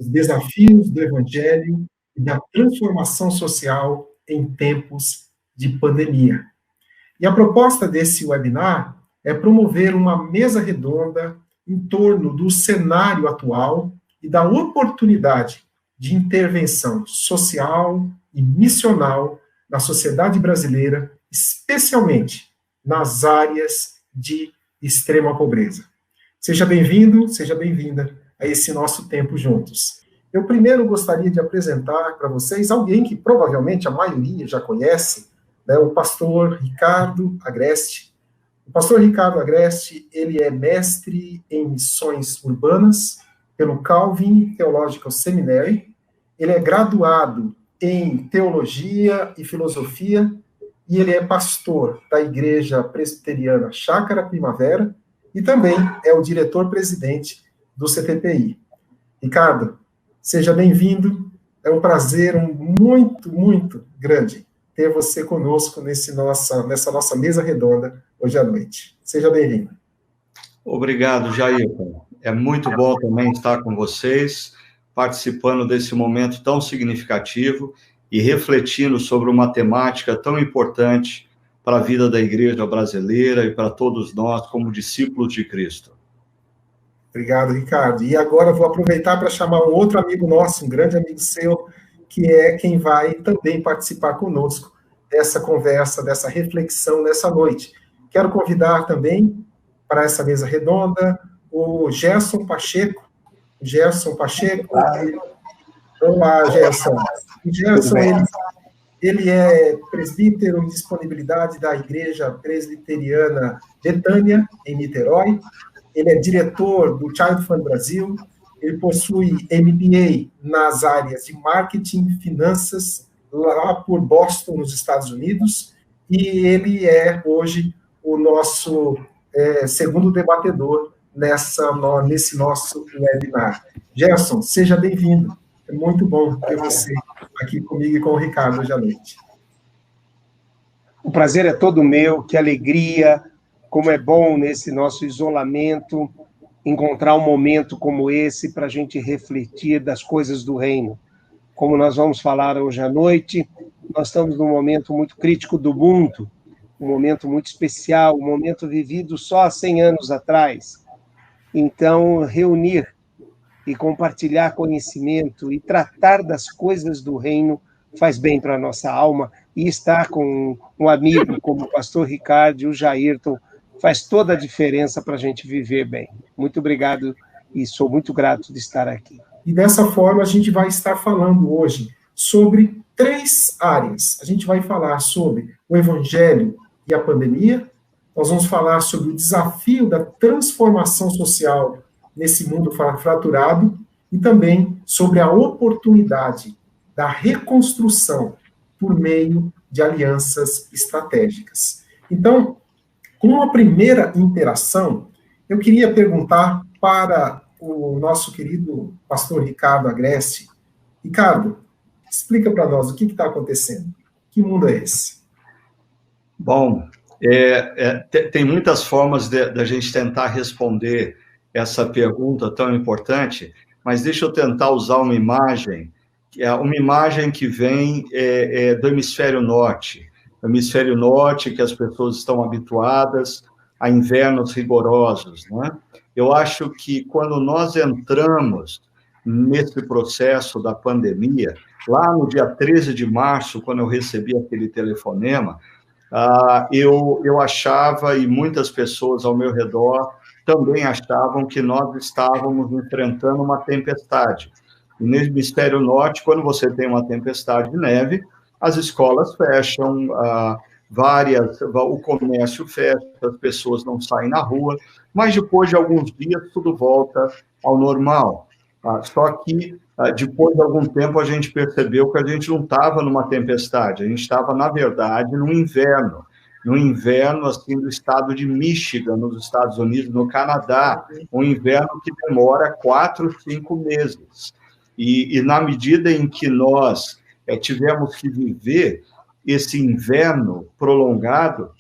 os desafios do Evangelho e da transformação social em tempos de pandemia. E a proposta desse webinar é promover uma mesa redonda em torno do cenário atual e da oportunidade de intervenção social e missional na sociedade brasileira, especialmente nas áreas de extrema pobreza. Seja bem-vindo, seja bem-vinda a esse nosso tempo juntos. Eu primeiro gostaria de apresentar para vocês alguém que provavelmente a maioria já conhece, né, o pastor Ricardo Agreste. O pastor Ricardo Agreste, ele é mestre em missões urbanas pelo Calvin Theological Seminary, ele é graduado em teologia e filosofia, e ele é pastor da Igreja Presbiteriana Chácara Primavera, e também é o diretor-presidente do CTPI. Ricardo, seja bem-vindo, é um prazer muito grande ter você conosco nessa nossa mesa redonda hoje à noite. Seja bem-vindo. Obrigado, Jair. É muito bom também estar com vocês, participando desse momento tão significativo e refletindo sobre uma temática tão importante para a vida da igreja brasileira e para todos nós como discípulos de Cristo. Obrigado, Ricardo. E agora vou aproveitar para chamar um outro amigo nosso, um grande amigo seu, que é quem vai também participar conosco dessa conversa, dessa reflexão nessa noite. Quero convidar também para essa mesa redonda o Gerson Pacheco. Olá, Gerson. O Gerson, ele é presbítero em disponibilidade da Igreja Presbiteriana Betânia, em Niterói. Ele é diretor do Child Fund Brasil. Ele possui MBA nas áreas de marketing e finanças, lá por Boston, nos Estados Unidos. E ele é, hoje, o nosso segundo debatedor nesse nosso webinar. Gerson, seja bem-vindo. É muito bom ter você aqui comigo e com o Ricardo hoje à noite. O prazer é todo meu, que alegria, como é bom nesse nosso isolamento encontrar um momento como esse para a gente refletir das coisas do reino. Como nós vamos falar hoje à noite, nós estamos num momento muito crítico do mundo, um momento muito especial, um momento vivido só há 100 anos atrás. Então, reunir e compartilhar conhecimento e tratar das coisas do reino faz bem para a nossa alma, e estar com um amigo como o pastor Ricardo e o Jairton faz toda a diferença para a gente viver bem. Muito obrigado e sou muito grato de estar aqui. E dessa forma a gente vai estar falando hoje sobre 3 áreas. A gente vai falar sobre o Evangelho e a pandemia, nós vamos falar sobre o desafio da transformação social nesse mundo fraturado, e também sobre a oportunidade da reconstrução por meio de alianças estratégicas. Então, com uma primeira interação, eu queria perguntar para o nosso querido pastor Ricardo Agreste. Ricardo, explica para nós o que está acontecendo. Que mundo é esse? Bom, tem muitas formas da gente tentar responder essa pergunta tão importante, mas deixa eu tentar usar uma imagem que vem do hemisfério norte. O hemisfério norte, que as pessoas estão habituadas a invernos rigorosos, né? Eu acho que quando nós entramos nesse processo da pandemia, lá no dia 13 de março, quando eu recebi aquele telefonema, eu achava, e muitas pessoas ao meu redor também achavam, que nós estávamos enfrentando uma tempestade. E no hemisfério norte, quando você tem uma tempestade de neve, as escolas fecham, o comércio fecha, as pessoas não saem na rua, mas depois de alguns dias tudo volta ao normal. Só que depois de algum tempo a gente percebeu que a gente não estava numa tempestade, a gente estava, na verdade, no inverno assim, do estado de Michigan, nos Estados Unidos, no Canadá, um inverno que demora 4, 5 meses. E na medida em que nós tivemos que viver esse inverno prolongado,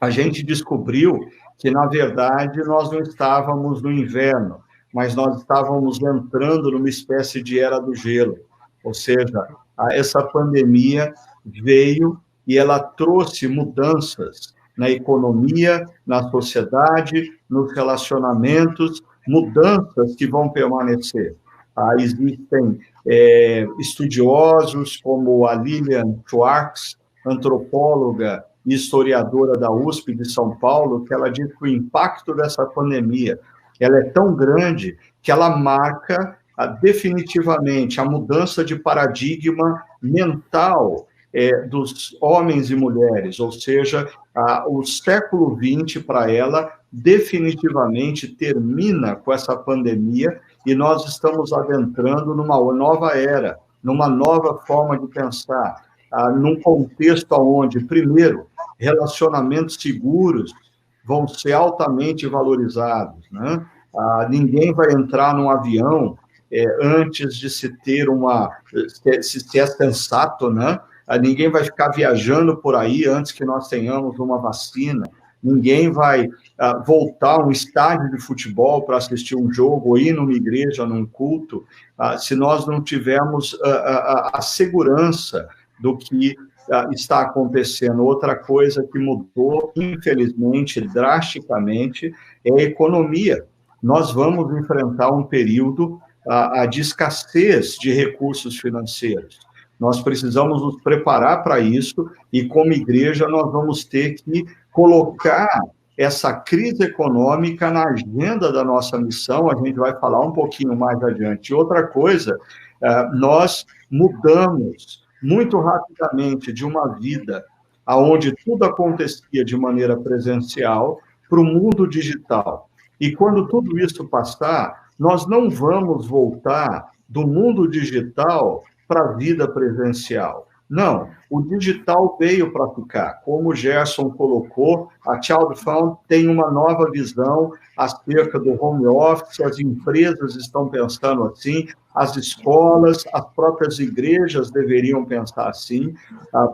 a gente descobriu que, na verdade, nós não estávamos no inverno, mas nós estávamos entrando numa espécie de era do gelo, ou seja, essa pandemia veio e ela trouxe mudanças na economia, na sociedade, nos relacionamentos, mudanças que vão permanecer. Existem estudiosos como a Lilian Schwartz, antropóloga e historiadora da USP de São Paulo, que ela diz que o impacto dessa pandemia ela é tão grande que ela marca definitivamente a mudança de paradigma mental dos homens e mulheres, ou seja, o século XX para ela definitivamente termina com essa pandemia e nós estamos adentrando numa nova era, numa nova forma de pensar, num contexto onde, primeiro, relacionamentos seguros vão ser altamente valorizados, né? Ninguém vai entrar num avião antes de se ter se é sensato, né? Ninguém vai ficar viajando por aí antes que nós tenhamos uma vacina. Ninguém vai voltar a um estádio de futebol para assistir um jogo ou ir numa igreja, num culto, se nós não tivermos a segurança do que está acontecendo. Outra coisa que mudou, infelizmente, drasticamente, é a economia. Nós vamos enfrentar um período de escassez de recursos financeiros. Nós precisamos nos preparar para isso e, como igreja, nós vamos ter que colocar essa crise econômica na agenda da nossa missão. A gente vai falar um pouquinho mais adiante. Outra coisa, nós mudamos muito rapidamente de uma vida onde tudo acontecia de maneira presencial para o mundo digital. E quando tudo isso passar, nós não vamos voltar do mundo digital para a vida presencial. Não, o digital veio para ficar. Como o Gerson colocou, a Child Fund tem uma nova visão acerca do home office, as empresas estão pensando assim, as escolas, as próprias igrejas deveriam pensar assim.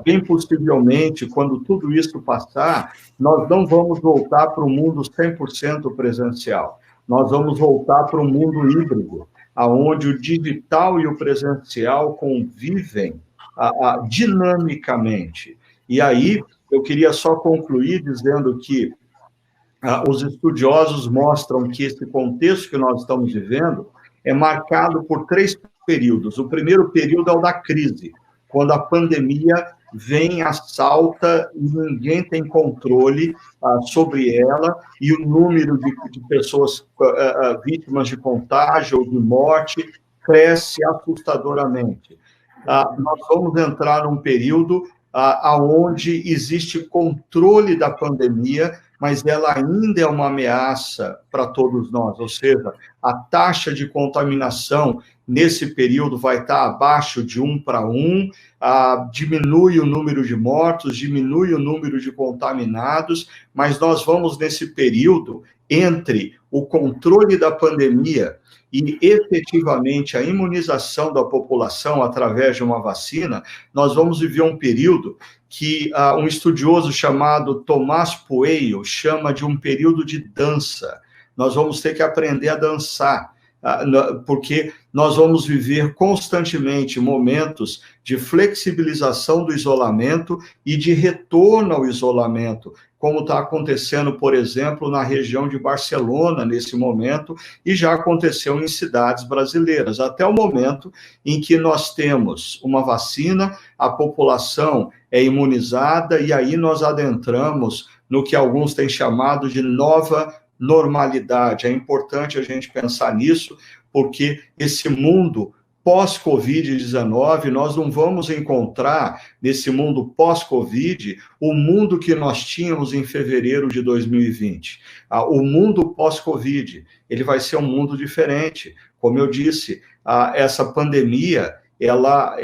Bem possivelmente, quando tudo isso passar, nós não vamos voltar para o mundo 100% presencial. Nós vamos voltar para o mundo híbrido, onde o digital e o presencial convivem dinamicamente. E aí, eu queria só concluir dizendo que os estudiosos mostram que esse contexto que nós estamos vivendo é marcado por 3 períodos. O primeiro período é o da crise, quando a pandemia vem, assalta e ninguém tem controle sobre ela, e o número de pessoas vítimas de contágio ou de morte cresce assustadoramente. Nós vamos entrar num período onde existe controle da pandemia, mas ela ainda é uma ameaça para todos nós, ou seja, a taxa de contaminação nesse período vai estar abaixo de 1 para 1, diminui o número de mortos, diminui o número de contaminados, mas nós vamos nesse período entre o controle da pandemia e efetivamente a imunização da população através de uma vacina, nós vamos viver um período que um estudioso chamado Tomás Pueyo chama de um período de dança. Nós vamos ter que aprender a dançar, porque nós vamos viver constantemente momentos de flexibilização do isolamento e de retorno ao isolamento, como está acontecendo, por exemplo, na região de Barcelona, nesse momento, e já aconteceu em cidades brasileiras, até o momento em que nós temos uma vacina, a população é imunizada, e aí nós adentramos no que alguns têm chamado de nova normalidade. É importante a gente pensar nisso, porque esse mundo pós-Covid-19, nós não vamos encontrar, nesse mundo pós-Covid, o mundo que nós tínhamos em fevereiro de 2020. O mundo pós-Covid, ele vai ser um mundo diferente. Como eu disse, essa pandemia, ela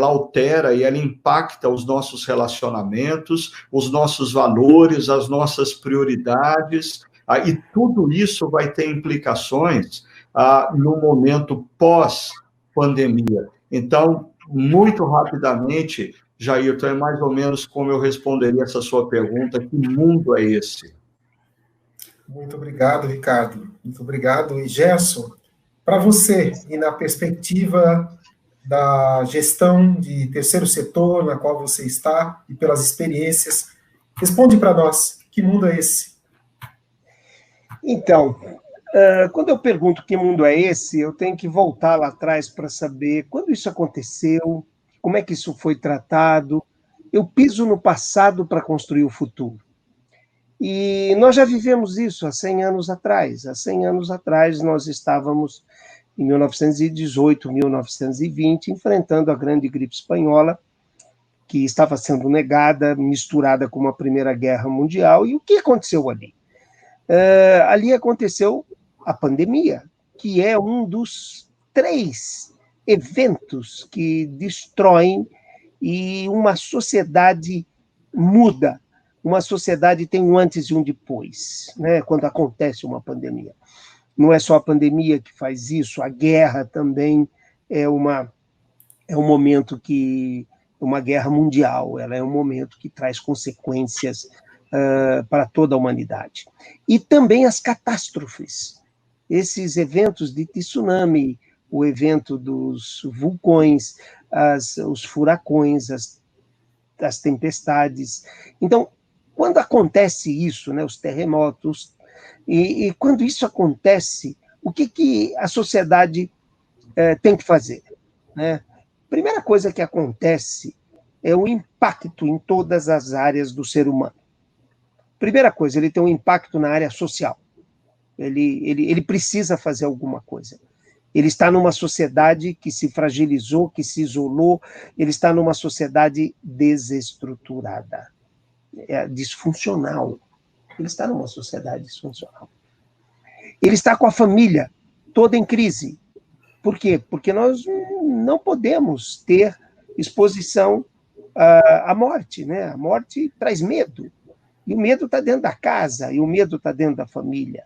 altera e ela impacta os nossos relacionamentos, os nossos valores, as nossas prioridades, e tudo isso vai ter implicações no momento pós-pandemia. Então, muito rapidamente, Jairton, é mais ou menos como eu responderia essa sua pergunta: que mundo é esse? Muito obrigado, Ricardo. Muito obrigado. E Gerson, para você, e na perspectiva da gestão de terceiro setor na qual você está e pelas experiências, responde para nós, que mundo é esse? Então, quando eu pergunto que mundo é esse, eu tenho que voltar lá atrás para saber quando isso aconteceu, como é que isso foi tratado. Eu piso no passado para construir o futuro. E nós já vivemos isso há 100 anos atrás. Há 100 anos atrás, nós estávamos em 1918, 1920, enfrentando a grande gripe espanhola, que estava sendo negada, misturada com uma Primeira Guerra Mundial. E o que aconteceu ali? Ali aconteceu a pandemia, que é um dos 3 eventos que destroem e uma sociedade muda. Uma sociedade tem um antes e um depois, né, quando acontece uma pandemia. Não é só a pandemia que faz isso, a guerra também é um momento que uma guerra mundial, ela é um momento que traz consequências para toda a humanidade. E também as catástrofes, esses eventos de tsunami, o evento dos vulcões, os furacões, as tempestades. Então, quando acontece isso, né, os terremotos, e quando isso acontece, o que a sociedade tem que fazer? Né? Primeira coisa que acontece é o impacto em todas as áreas do ser humano. Primeira coisa, ele tem um impacto na área social. Ele precisa fazer alguma coisa. Ele está numa sociedade que se fragilizou, que se isolou, ele está numa sociedade desestruturada, disfuncional. Ele está numa sociedade disfuncional. Ele está com a família toda em crise. Por quê? Porque nós não podemos ter exposição à morte, né? A morte traz medo. E o medo está dentro da casa, e o medo está dentro da família.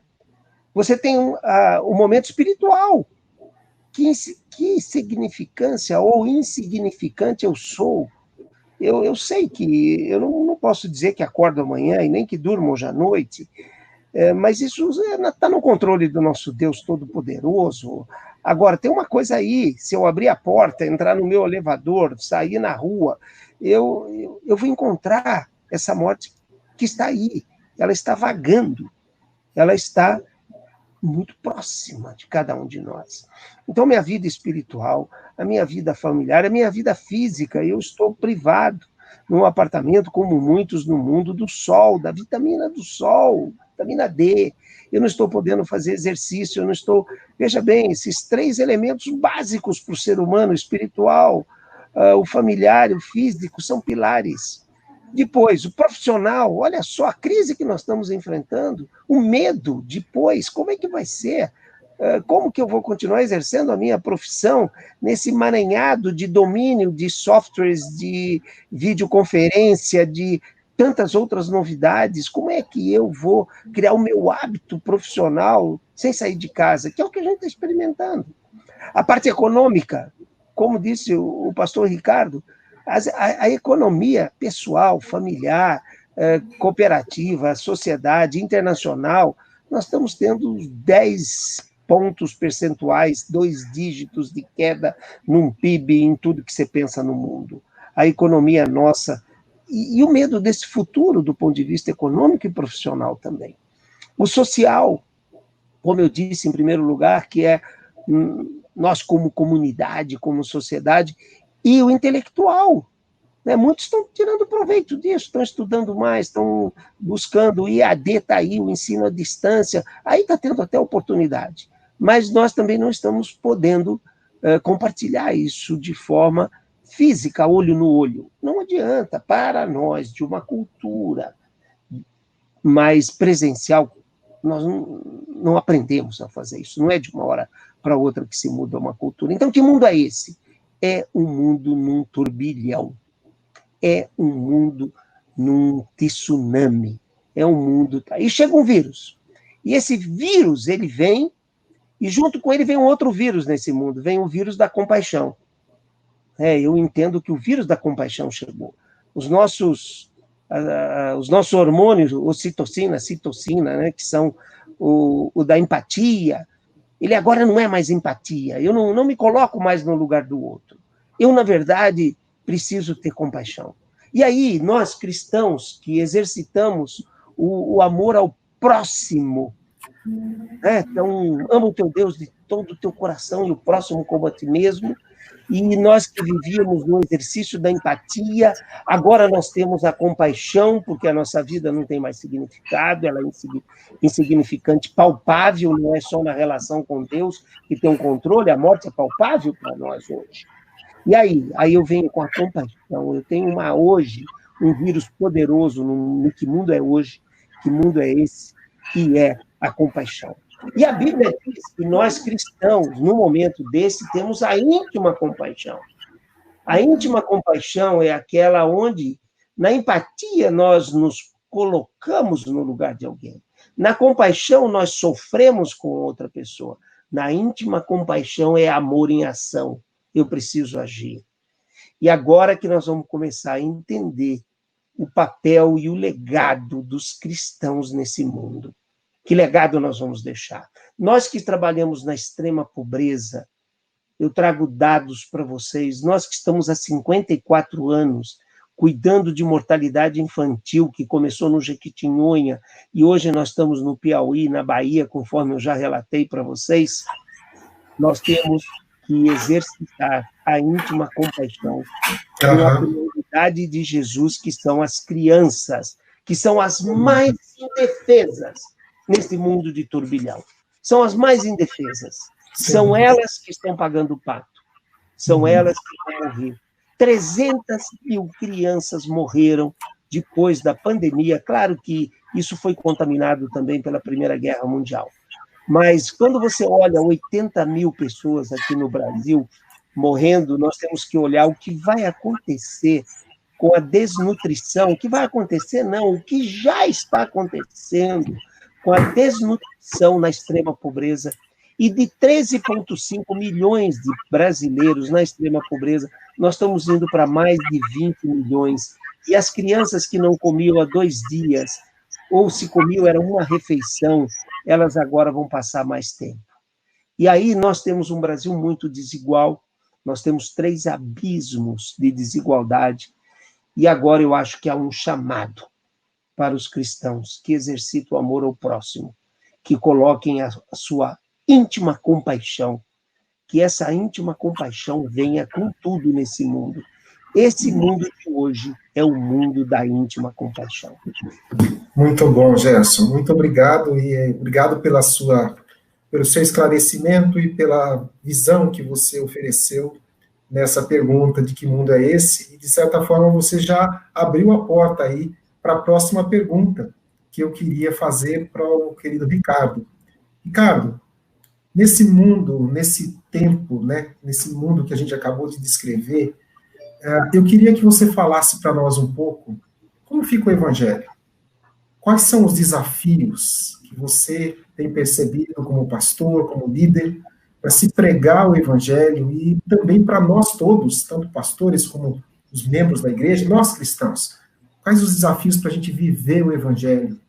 Você tem um momento espiritual. Que significância ou insignificante eu sou? Eu sei que eu não posso dizer que acordo amanhã e nem que durmo hoje à noite, mas isso está no controle do nosso Deus Todo-Poderoso. Agora, tem uma coisa aí, se eu abrir a porta, entrar no meu elevador, sair na rua, eu vou encontrar essa morte que está aí, ela está vagando, ela está muito próxima de cada um de nós. Então, minha vida espiritual, a minha vida familiar, a minha vida física, eu estou privado num apartamento, como muitos no mundo, do sol, da vitamina do sol, vitamina D. Eu não estou podendo fazer exercício, eu não estou... Veja bem, esses 3 elementos básicos para o ser humano, o espiritual, o familiar e o físico, são pilares. Depois, o profissional, olha só a crise que nós estamos enfrentando, o medo depois, como é que vai ser? Como que eu vou continuar exercendo a minha profissão nesse emaranhado de domínio de softwares, de videoconferência, de tantas outras novidades? Como é que eu vou criar o meu hábito profissional sem sair de casa? Que é o que a gente está experimentando. A parte econômica, como disse o pastor Ricardo, a economia pessoal, familiar, cooperativa, sociedade, internacional, nós estamos tendo 10 pontos percentuais, 2 dígitos de queda num PIB, em tudo que você pensa no mundo. A economia nossa, e o medo desse futuro do ponto de vista econômico e profissional também. O social, como eu disse, em primeiro lugar, que é nós como comunidade, como sociedade, e o intelectual. Né? Muitos estão tirando proveito disso, estão estudando mais, estão buscando, o IAD está aí, o ensino à distância, aí está tendo até oportunidade. Mas nós também não estamos podendo compartilhar isso de forma física, olho no olho. Não adianta, para nós, de uma cultura mais presencial, nós não aprendemos a fazer isso, não é de uma hora para outra que se muda uma cultura. Então, que mundo é esse? É um mundo num turbilhão, é um mundo num tsunami, é um mundo... E chega um vírus, e esse vírus, ele vem, e junto com ele vem um outro vírus nesse mundo, vem o vírus da compaixão. Eu entendo que o vírus da compaixão chegou. Os nossos hormônios, ocitocina, citocina, né, que são o da empatia, ele agora não é mais empatia. Eu não me coloco mais no lugar do outro. Eu, na verdade, preciso ter compaixão. E aí, nós cristãos que exercitamos o amor ao próximo, né? Então, ama o teu Deus de todo o teu coração e o próximo como a ti mesmo. E nós que vivíamos no exercício da empatia, agora nós temos a compaixão, porque a nossa vida não tem mais significado, ela é insignificante, palpável, não é só na relação com Deus que tem um controle, a morte é palpável para nós hoje. E aí eu venho com a compaixão, eu tenho hoje um vírus poderoso no que mundo é hoje, que mundo é esse, que é a compaixão. E a Bíblia diz que nós cristãos, no momento desse, temos a íntima compaixão. A íntima compaixão é aquela onde, na empatia, nós nos colocamos no lugar de alguém. Na compaixão, nós sofremos com outra pessoa. Na íntima compaixão é amor em ação. Eu preciso agir. E agora que nós vamos começar a entender o papel e o legado dos cristãos nesse mundo. Que legado nós vamos deixar? Nós que trabalhamos na extrema pobreza, eu trago dados para vocês, nós que estamos há 54 anos cuidando de mortalidade infantil, que começou no Jequitinhonha, e hoje nós estamos no Piauí, na Bahia, conforme eu já relatei para vocês, nós temos que exercitar a íntima compaixão pela prioridade de Jesus, que são as crianças, que são as mais indefesas nesse mundo de turbilhão. São as mais indefesas. São elas que estão pagando o pato. São elas que vão morrer. 300 mil crianças morreram depois da pandemia. Claro que isso foi contaminado também pela Primeira Guerra Mundial. Mas quando você olha 80 mil pessoas aqui no Brasil morrendo, nós temos que olhar o que vai acontecer com a desnutrição. O que vai acontecer, não, o que já está acontecendo com a desnutrição na extrema pobreza, e de 13,5 milhões de brasileiros na extrema pobreza, nós estamos indo para mais de 20 milhões. E as crianças que não comiam há 2 dias, ou se comiam era uma refeição, elas agora vão passar mais tempo. E aí nós temos um Brasil muito desigual, nós temos 3 abismos de desigualdade, e agora eu acho que há um chamado para os cristãos que exercitam o amor ao próximo, que coloquem a sua íntima compaixão, que essa íntima compaixão venha com tudo nesse mundo. Esse mundo de hoje é o mundo da íntima compaixão. Muito bom, Gerson. Muito obrigado, e obrigado pelo seu esclarecimento e pela visão que você ofereceu nessa pergunta de que mundo é esse, e de certa forma você já abriu a porta aí para a próxima pergunta que eu queria fazer para o querido Ricardo. Ricardo, nesse mundo, nesse tempo, né, nesse mundo que a gente acabou de descrever, eu queria que você falasse para nós um pouco como fica o Evangelho. Quais são os desafios que você tem percebido como pastor, como líder, para se pregar o Evangelho e também para nós todos, tanto pastores como os membros da igreja, nós cristãos? Quais os desafios para a gente viver o Evangelho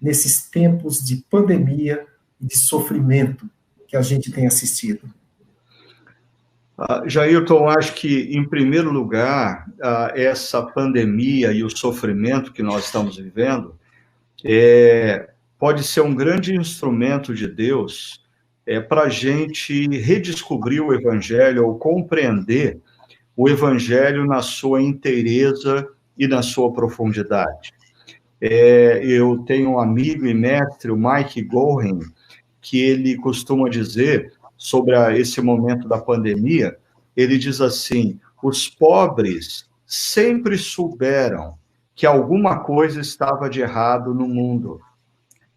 nesses tempos de pandemia e de sofrimento que a gente tem assistido? Jailton, acho que, em primeiro lugar, essa pandemia e o sofrimento que nós estamos vivendo pode ser um grande instrumento de Deus para a gente redescobrir o Evangelho ou compreender o Evangelho na sua inteireza e na sua profundidade. Eu tenho um amigo e mestre, o Mike Gorin, que ele costuma dizer sobre esse momento da pandemia, ele diz assim: os pobres sempre souberam que alguma coisa estava de errado no mundo.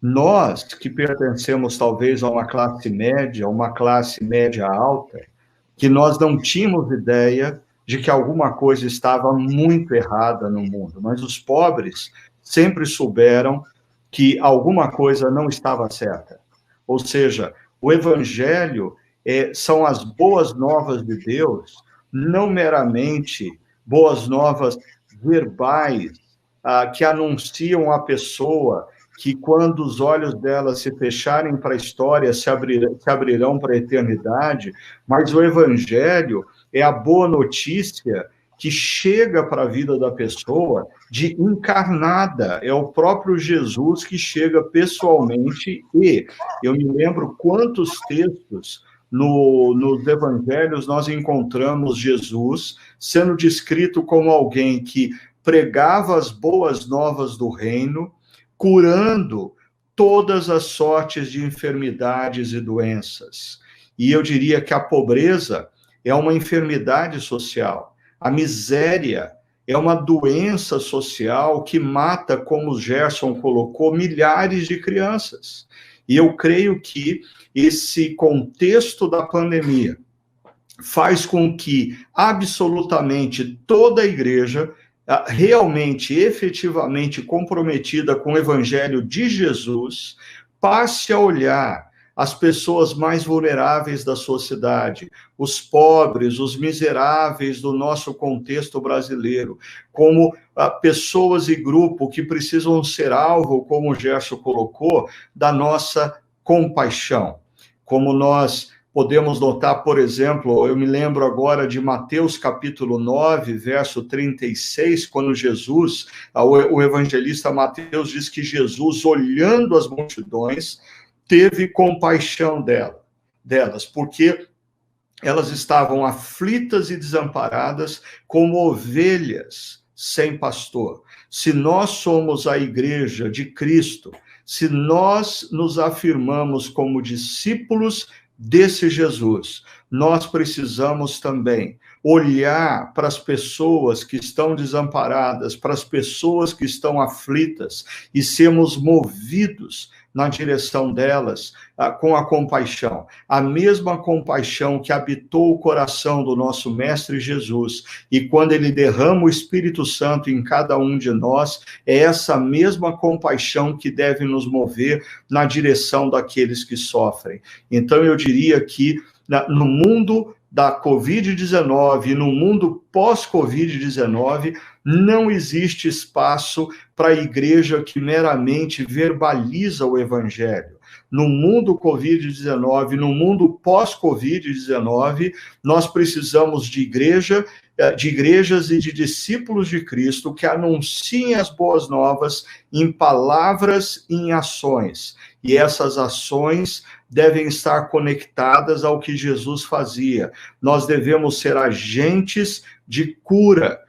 Nós, que pertencemos talvez a uma classe média alta, que nós não tínhamos ideia de que alguma coisa estava muito errada no mundo, mas os pobres sempre souberam que alguma coisa não estava certa. Ou seja, o Evangelho são as boas novas de Deus, não meramente boas novas verbais que anunciam à pessoa que quando os olhos delas se fecharem para a história, se abrirão para a eternidade, mas o Evangelho é a boa notícia que chega para a vida da pessoa de encarnada, é o próprio Jesus que chega pessoalmente, e eu me lembro quantos textos nos evangelhos nós encontramos Jesus sendo descrito como alguém que pregava as boas novas do reino, curando todas as sortes de enfermidades e doenças. E eu diria que a pobreza é uma enfermidade social. A miséria é uma doença social que mata, como o Gerson colocou, milhares de crianças. E eu creio que esse contexto da pandemia faz com que absolutamente toda a igreja, realmente, efetivamente comprometida com o Evangelho de Jesus, passe a olhar as pessoas mais vulneráveis da sociedade, os pobres, os miseráveis do nosso contexto brasileiro, como pessoas e grupo que precisam ser alvo, como o Gerson colocou, da nossa compaixão. Como nós podemos notar, por exemplo, eu me lembro agora de Mateus capítulo 9, verso 36, quando Jesus, o evangelista Mateus diz que Jesus, olhando as multidões, teve compaixão delas, porque elas estavam aflitas e desamparadas como ovelhas sem pastor. Se nós somos a igreja de Cristo, se nós nos afirmamos como discípulos desse Jesus, nós precisamos também olhar para as pessoas que estão desamparadas, para as pessoas que estão aflitas e sermos movidos na direção delas com a compaixão. A mesma compaixão que habitou o coração do nosso Mestre Jesus, e quando ele derrama o Espírito Santo em cada um de nós, é essa mesma compaixão que deve nos mover na direção daqueles que sofrem. Então, eu diria que no mundo da Covid-19, no mundo pós-Covid-19, não existe espaço para a igreja que meramente verbaliza o evangelho. No mundo Covid-19, no mundo pós-Covid-19, nós precisamos de igrejas e de discípulos de Cristo que anunciem as boas novas em palavras e em ações. E essas ações devem estar conectadas ao que Jesus fazia. Nós devemos ser agentes de cura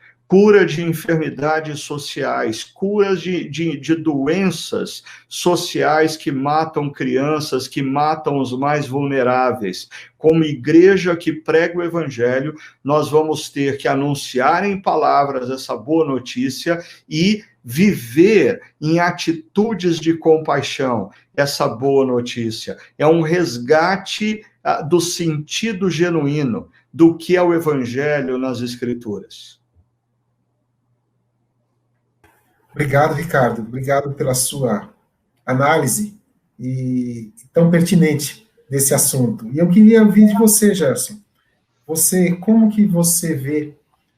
de enfermidades sociais, curas de doenças sociais que matam crianças, que matam os mais vulneráveis. Como igreja que prega o evangelho, nós vamos ter que anunciar em palavras essa boa notícia e viver em atitudes de compaixão essa boa notícia. É um resgate do sentido genuíno do que é o evangelho nas Escrituras. Obrigado, Ricardo. Obrigado pela sua análise e tão pertinente desse assunto. E eu queria ouvir de você, Gerson. Como que você vê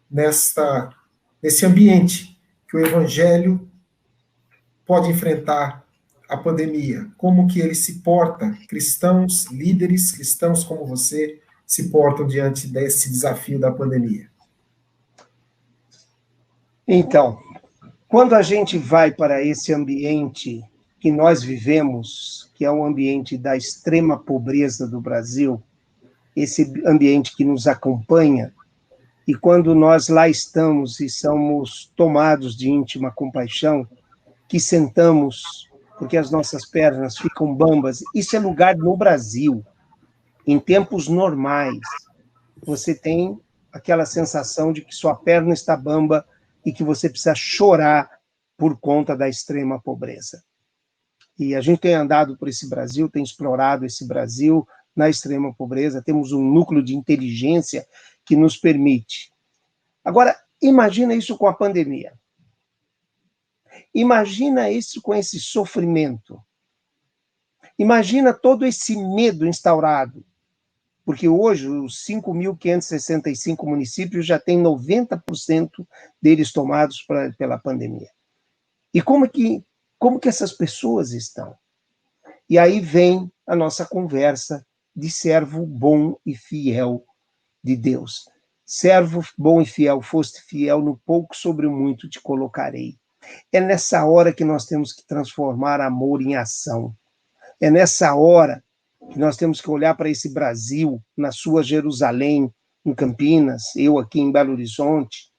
nesse ambiente que o evangelho pode enfrentar a pandemia? Como que ele se porta? Cristãos, líderes cristãos como você se portam diante desse desafio da pandemia? Então, quando a gente vai para esse ambiente que nós vivemos, que é o ambiente da extrema pobreza do Brasil, esse ambiente que nos acompanha, e quando nós lá estamos e somos tomados de íntima compaixão, que sentamos porque as nossas pernas ficam bambas, isso é lugar no Brasil. Em tempos normais, você tem aquela sensação de que sua perna está bamba e que você precisa chorar por conta da extrema pobreza. E a gente tem andado por esse Brasil, tem explorado esse Brasil na extrema pobreza, temos um núcleo de inteligência que nos permite. Agora, imagina isso com a pandemia. Imagina isso com esse sofrimento. Imagina todo esse medo instaurado. Porque hoje os 5.565 municípios já têm 90% deles tomados pela pandemia. E como como que essas pessoas estão? E aí vem a nossa conversa de servo bom e fiel de Deus. Servo bom e fiel, foste fiel no pouco, sobre o muito te colocarei. É nessa hora que nós temos que transformar amor em ação. É nessa hora que nós temos que olhar para esse Brasil, na sua Jerusalém, em Campinas, eu aqui em Belo Horizonte,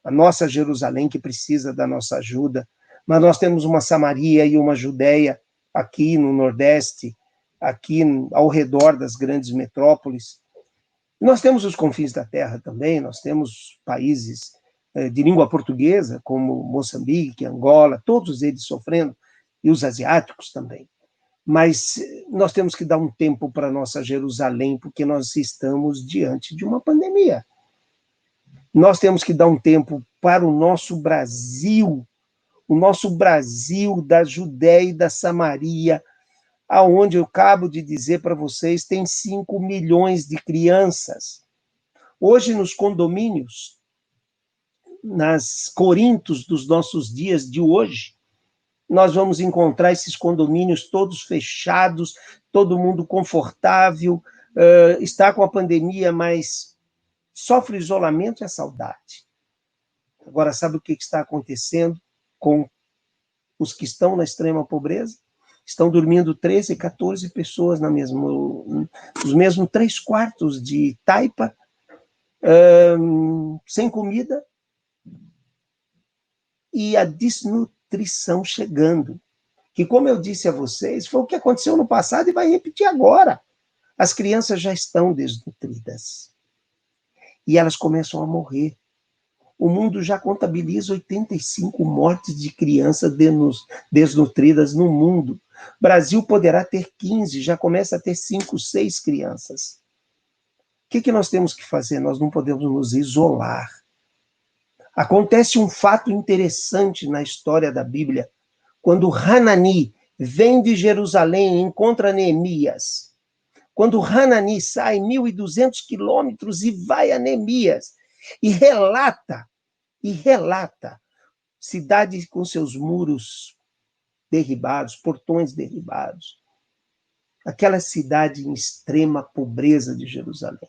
a nossa Jerusalém que precisa da nossa ajuda, mas nós temos uma Samaria e uma Judéia aqui no Nordeste, aqui ao redor das grandes metrópoles. Nós temos os confins da terra também, nós temos países de língua portuguesa, como Moçambique, Angola, todos eles sofrendo, e os asiáticos também. Mas nós temos que dar um tempo para a nossa Jerusalém, porque nós estamos diante de uma pandemia. Nós temos que dar um tempo para o nosso Brasil da Judéia e da Samaria, aonde eu acabo de dizer para vocês, tem 5 milhões de crianças. Hoje, nos condomínios, nas Corintos dos nossos dias de hoje, nós vamos encontrar esses condomínios todos fechados, todo mundo confortável, está com a pandemia, mas sofre isolamento e a saudade. Agora, sabe o que está acontecendo com os que estão na extrema pobreza? Estão dormindo 13, 14 pessoas nos mesmos 3 quartos de taipa, sem comida, e a desnutrição chegando. Que, como eu disse a vocês, foi o que aconteceu no passado e vai repetir agora. As crianças já estão desnutridas. E elas começam a morrer. O mundo já contabiliza 85 mortes de crianças desnutridas no mundo. O Brasil poderá ter 15, já começa a ter 5, 6 crianças. O que nós temos que fazer? Nós não podemos nos isolar. Acontece um fato interessante na história da Bíblia, quando Hanani vem de Jerusalém e encontra Neemias. Quando Hanani sai 1.200 quilômetros e vai a Neemias e relata, cidade com seus muros derribados, portões derribados. Aquela cidade em extrema pobreza de Jerusalém.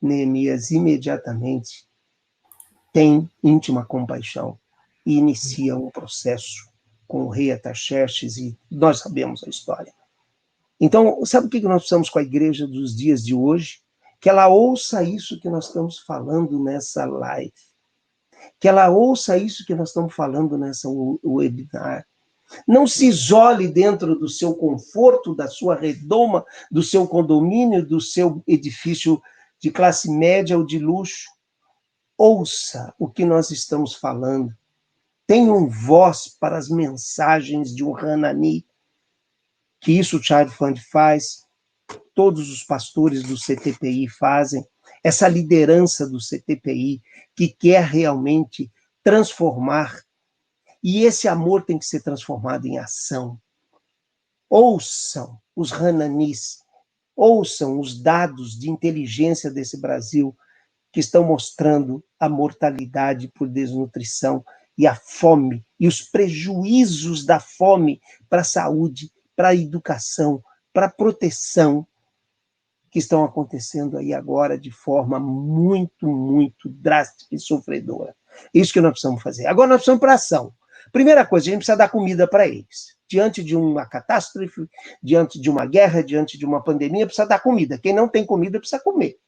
Neemias imediatamente tem íntima compaixão e inicia um processo com o rei Artaxerxes, e nós sabemos a história. Então, sabe o que nós precisamos com a igreja dos dias de hoje? Que ela ouça isso que nós estamos falando nessa live. Que ela ouça isso que nós estamos falando nessa webinar. Não se isole dentro do seu conforto, da sua redoma, do seu condomínio, do seu edifício de classe média ou de luxo. Ouça o que nós estamos falando. Tenham voz para as mensagens de um Hanani, que isso o Child Fund faz, todos os pastores do CTPI fazem, essa liderança do CTPI que quer realmente transformar, e esse amor tem que ser transformado em ação. Ouçam os Hananis, ouçam os dados de inteligência desse Brasil, que estão mostrando a mortalidade por desnutrição e a fome, e os prejuízos da fome para a saúde, para a educação, para a proteção, que estão acontecendo aí agora de forma muito, muito drástica e sofredora. Isso que nós precisamos fazer. Agora nós precisamos para ação. Primeira coisa, a gente precisa dar comida para eles. Diante de uma catástrofe, diante de uma guerra, diante de uma pandemia, precisa dar comida. Quem não tem comida precisa comer.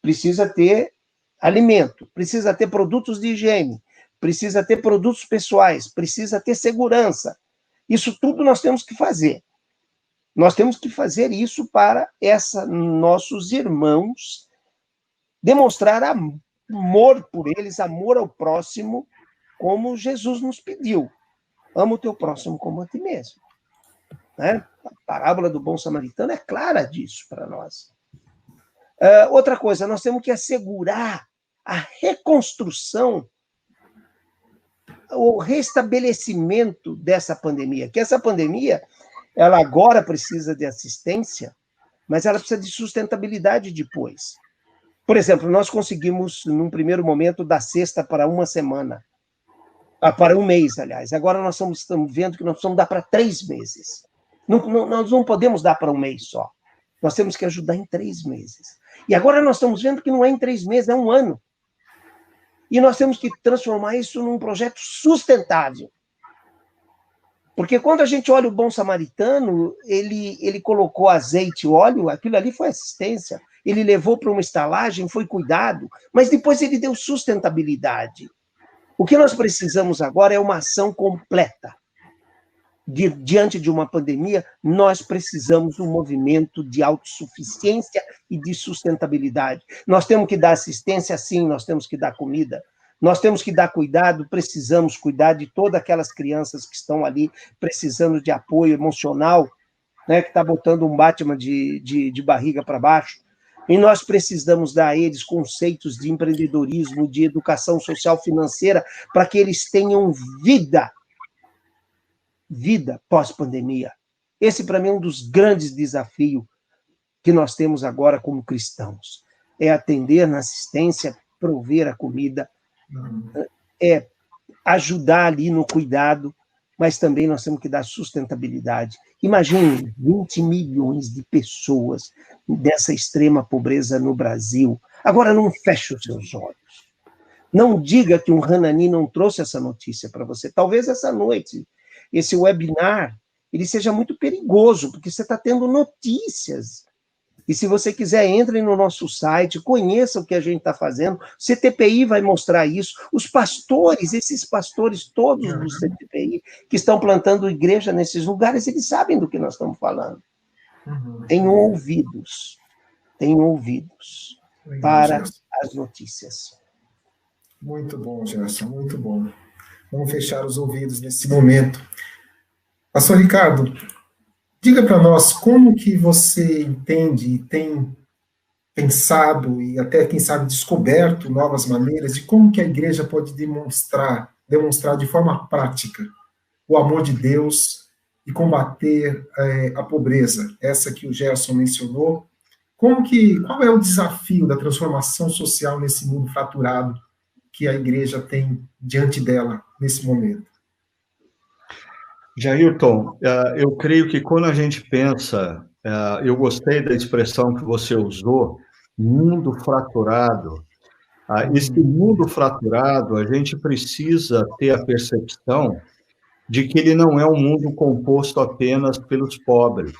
Precisa ter alimento, precisa ter produtos de higiene, precisa ter produtos pessoais, precisa ter segurança. Isso tudo nós temos que fazer. Nós temos que fazer isso para nossos irmãos, demonstrar amor por eles, amor ao próximo, como Jesus nos pediu. Ama o teu próximo como a ti mesmo. Né? A parábola do bom samaritano é clara disso para nós. Outra coisa, nós temos que assegurar a reconstrução, o restabelecimento dessa pandemia, que essa pandemia, ela agora precisa de assistência, mas ela precisa de sustentabilidade depois. Por exemplo, nós conseguimos, num primeiro momento, dar cesta para uma semana. Para um mês, aliás. Agora nós estamos vendo que nós precisamos dar para 3 meses. Nós não podemos dar para um mês só. Nós temos que ajudar em 3 meses. E agora nós estamos vendo que não é em 3 meses, é um ano. E nós temos que transformar isso num projeto sustentável. Porque quando a gente olha o Bom Samaritano, ele colocou azeite e óleo, aquilo ali foi assistência. Ele levou para uma estalagem, foi cuidado, mas depois ele deu sustentabilidade. O que nós precisamos agora é uma ação completa. Diante de uma pandemia, nós precisamos de um movimento de autossuficiência e de sustentabilidade. Nós temos que dar assistência, sim, nós temos que dar comida, nós temos que dar cuidado, precisamos cuidar de todas aquelas crianças que estão ali precisando de apoio emocional, né, que está botando um Batman de barriga para baixo. E nós precisamos dar a eles conceitos de empreendedorismo, de educação social financeira, para que eles tenham vida pós-pandemia. Esse, para mim, é um dos grandes desafios que nós temos agora como cristãos. É atender na assistência, prover a comida, é ajudar ali no cuidado, mas também nós temos que dar sustentabilidade. Imagine 20 milhões de pessoas dessa extrema pobreza no Brasil. Agora, não feche os seus olhos. Não diga que um Hanani não trouxe essa notícia para você. Talvez essa noite, esse webinar, ele seja muito perigoso, porque você está tendo notícias. E se você quiser, entre no nosso site, conheça o que a gente está fazendo. O CTPI vai mostrar isso. Os pastores, esses pastores todos do CTPI, que estão plantando igreja nesses lugares, eles sabem do que nós estamos falando. Tenham ouvidos para as notícias. Muito bom, Gerson, muito bom. Vamos fechar os ouvidos nesse momento. Pastor Ricardo, diga para nós como que você entende e tem pensado e até, quem sabe, descoberto novas maneiras de como que a igreja pode demonstrar de forma prática o amor de Deus e combater a pobreza, essa que o Gerson mencionou. Qual é o desafio da transformação social nesse mundo fraturado que a igreja tem diante dela nesse momento? Jailton, eu creio que quando a gente pensa, eu gostei da expressão que você usou, mundo fraturado. Esse mundo fraturado, a gente precisa ter a percepção de que ele não é um mundo composto apenas pelos pobres.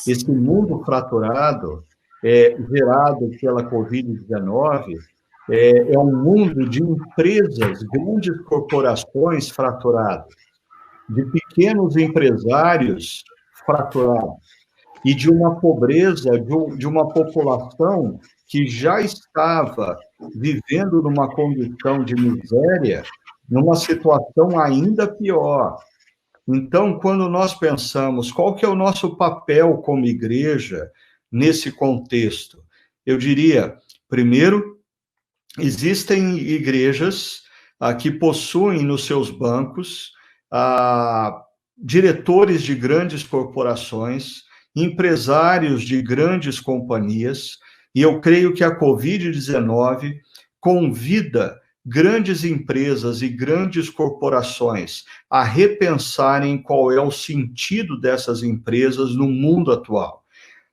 Esse mundo fraturado, gerado pela Covid-19, é um mundo de empresas, grandes corporações fraturadas, de pequenos empresários fraturados e de uma pobreza, de uma população que já estava vivendo numa condição de miséria, numa situação ainda pior. Então, quando nós pensamos qual que é o nosso papel como igreja nesse contexto, eu diria, primeiro, existem igrejas que possuem nos seus bancos diretores de grandes corporações, empresários de grandes companhias, e eu creio que a Covid-19 convida grandes empresas e grandes corporações a repensarem qual é o sentido dessas empresas no mundo atual.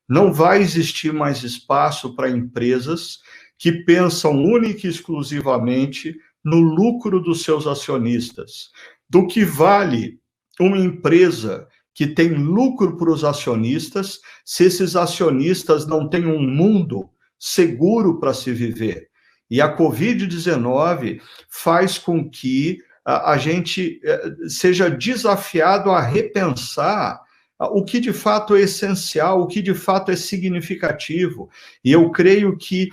Não vai existir mais espaço para empresas que pensam única e exclusivamente no lucro dos seus acionistas. Do que vale uma empresa que tem lucro para os acionistas, se esses acionistas não têm um mundo seguro para se viver? E a Covid-19 faz com que a gente seja desafiado a repensar o que de fato é essencial, o que de fato é significativo. E eu creio que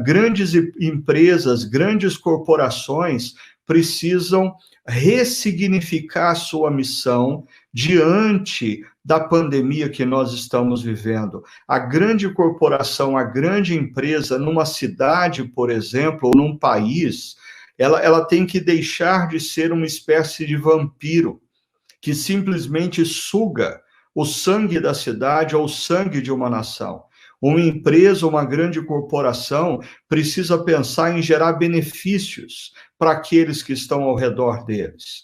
grandes empresas, grandes corporações precisam ressignificar a sua missão diante da pandemia que nós estamos vivendo. A grande corporação, a grande empresa, numa cidade, por exemplo, ou num país, ela tem que deixar de ser uma espécie de vampiro que simplesmente suga o sangue da cidade ou o sangue de uma nação. Uma empresa, uma grande corporação precisa pensar em gerar benefícios para aqueles que estão ao redor deles.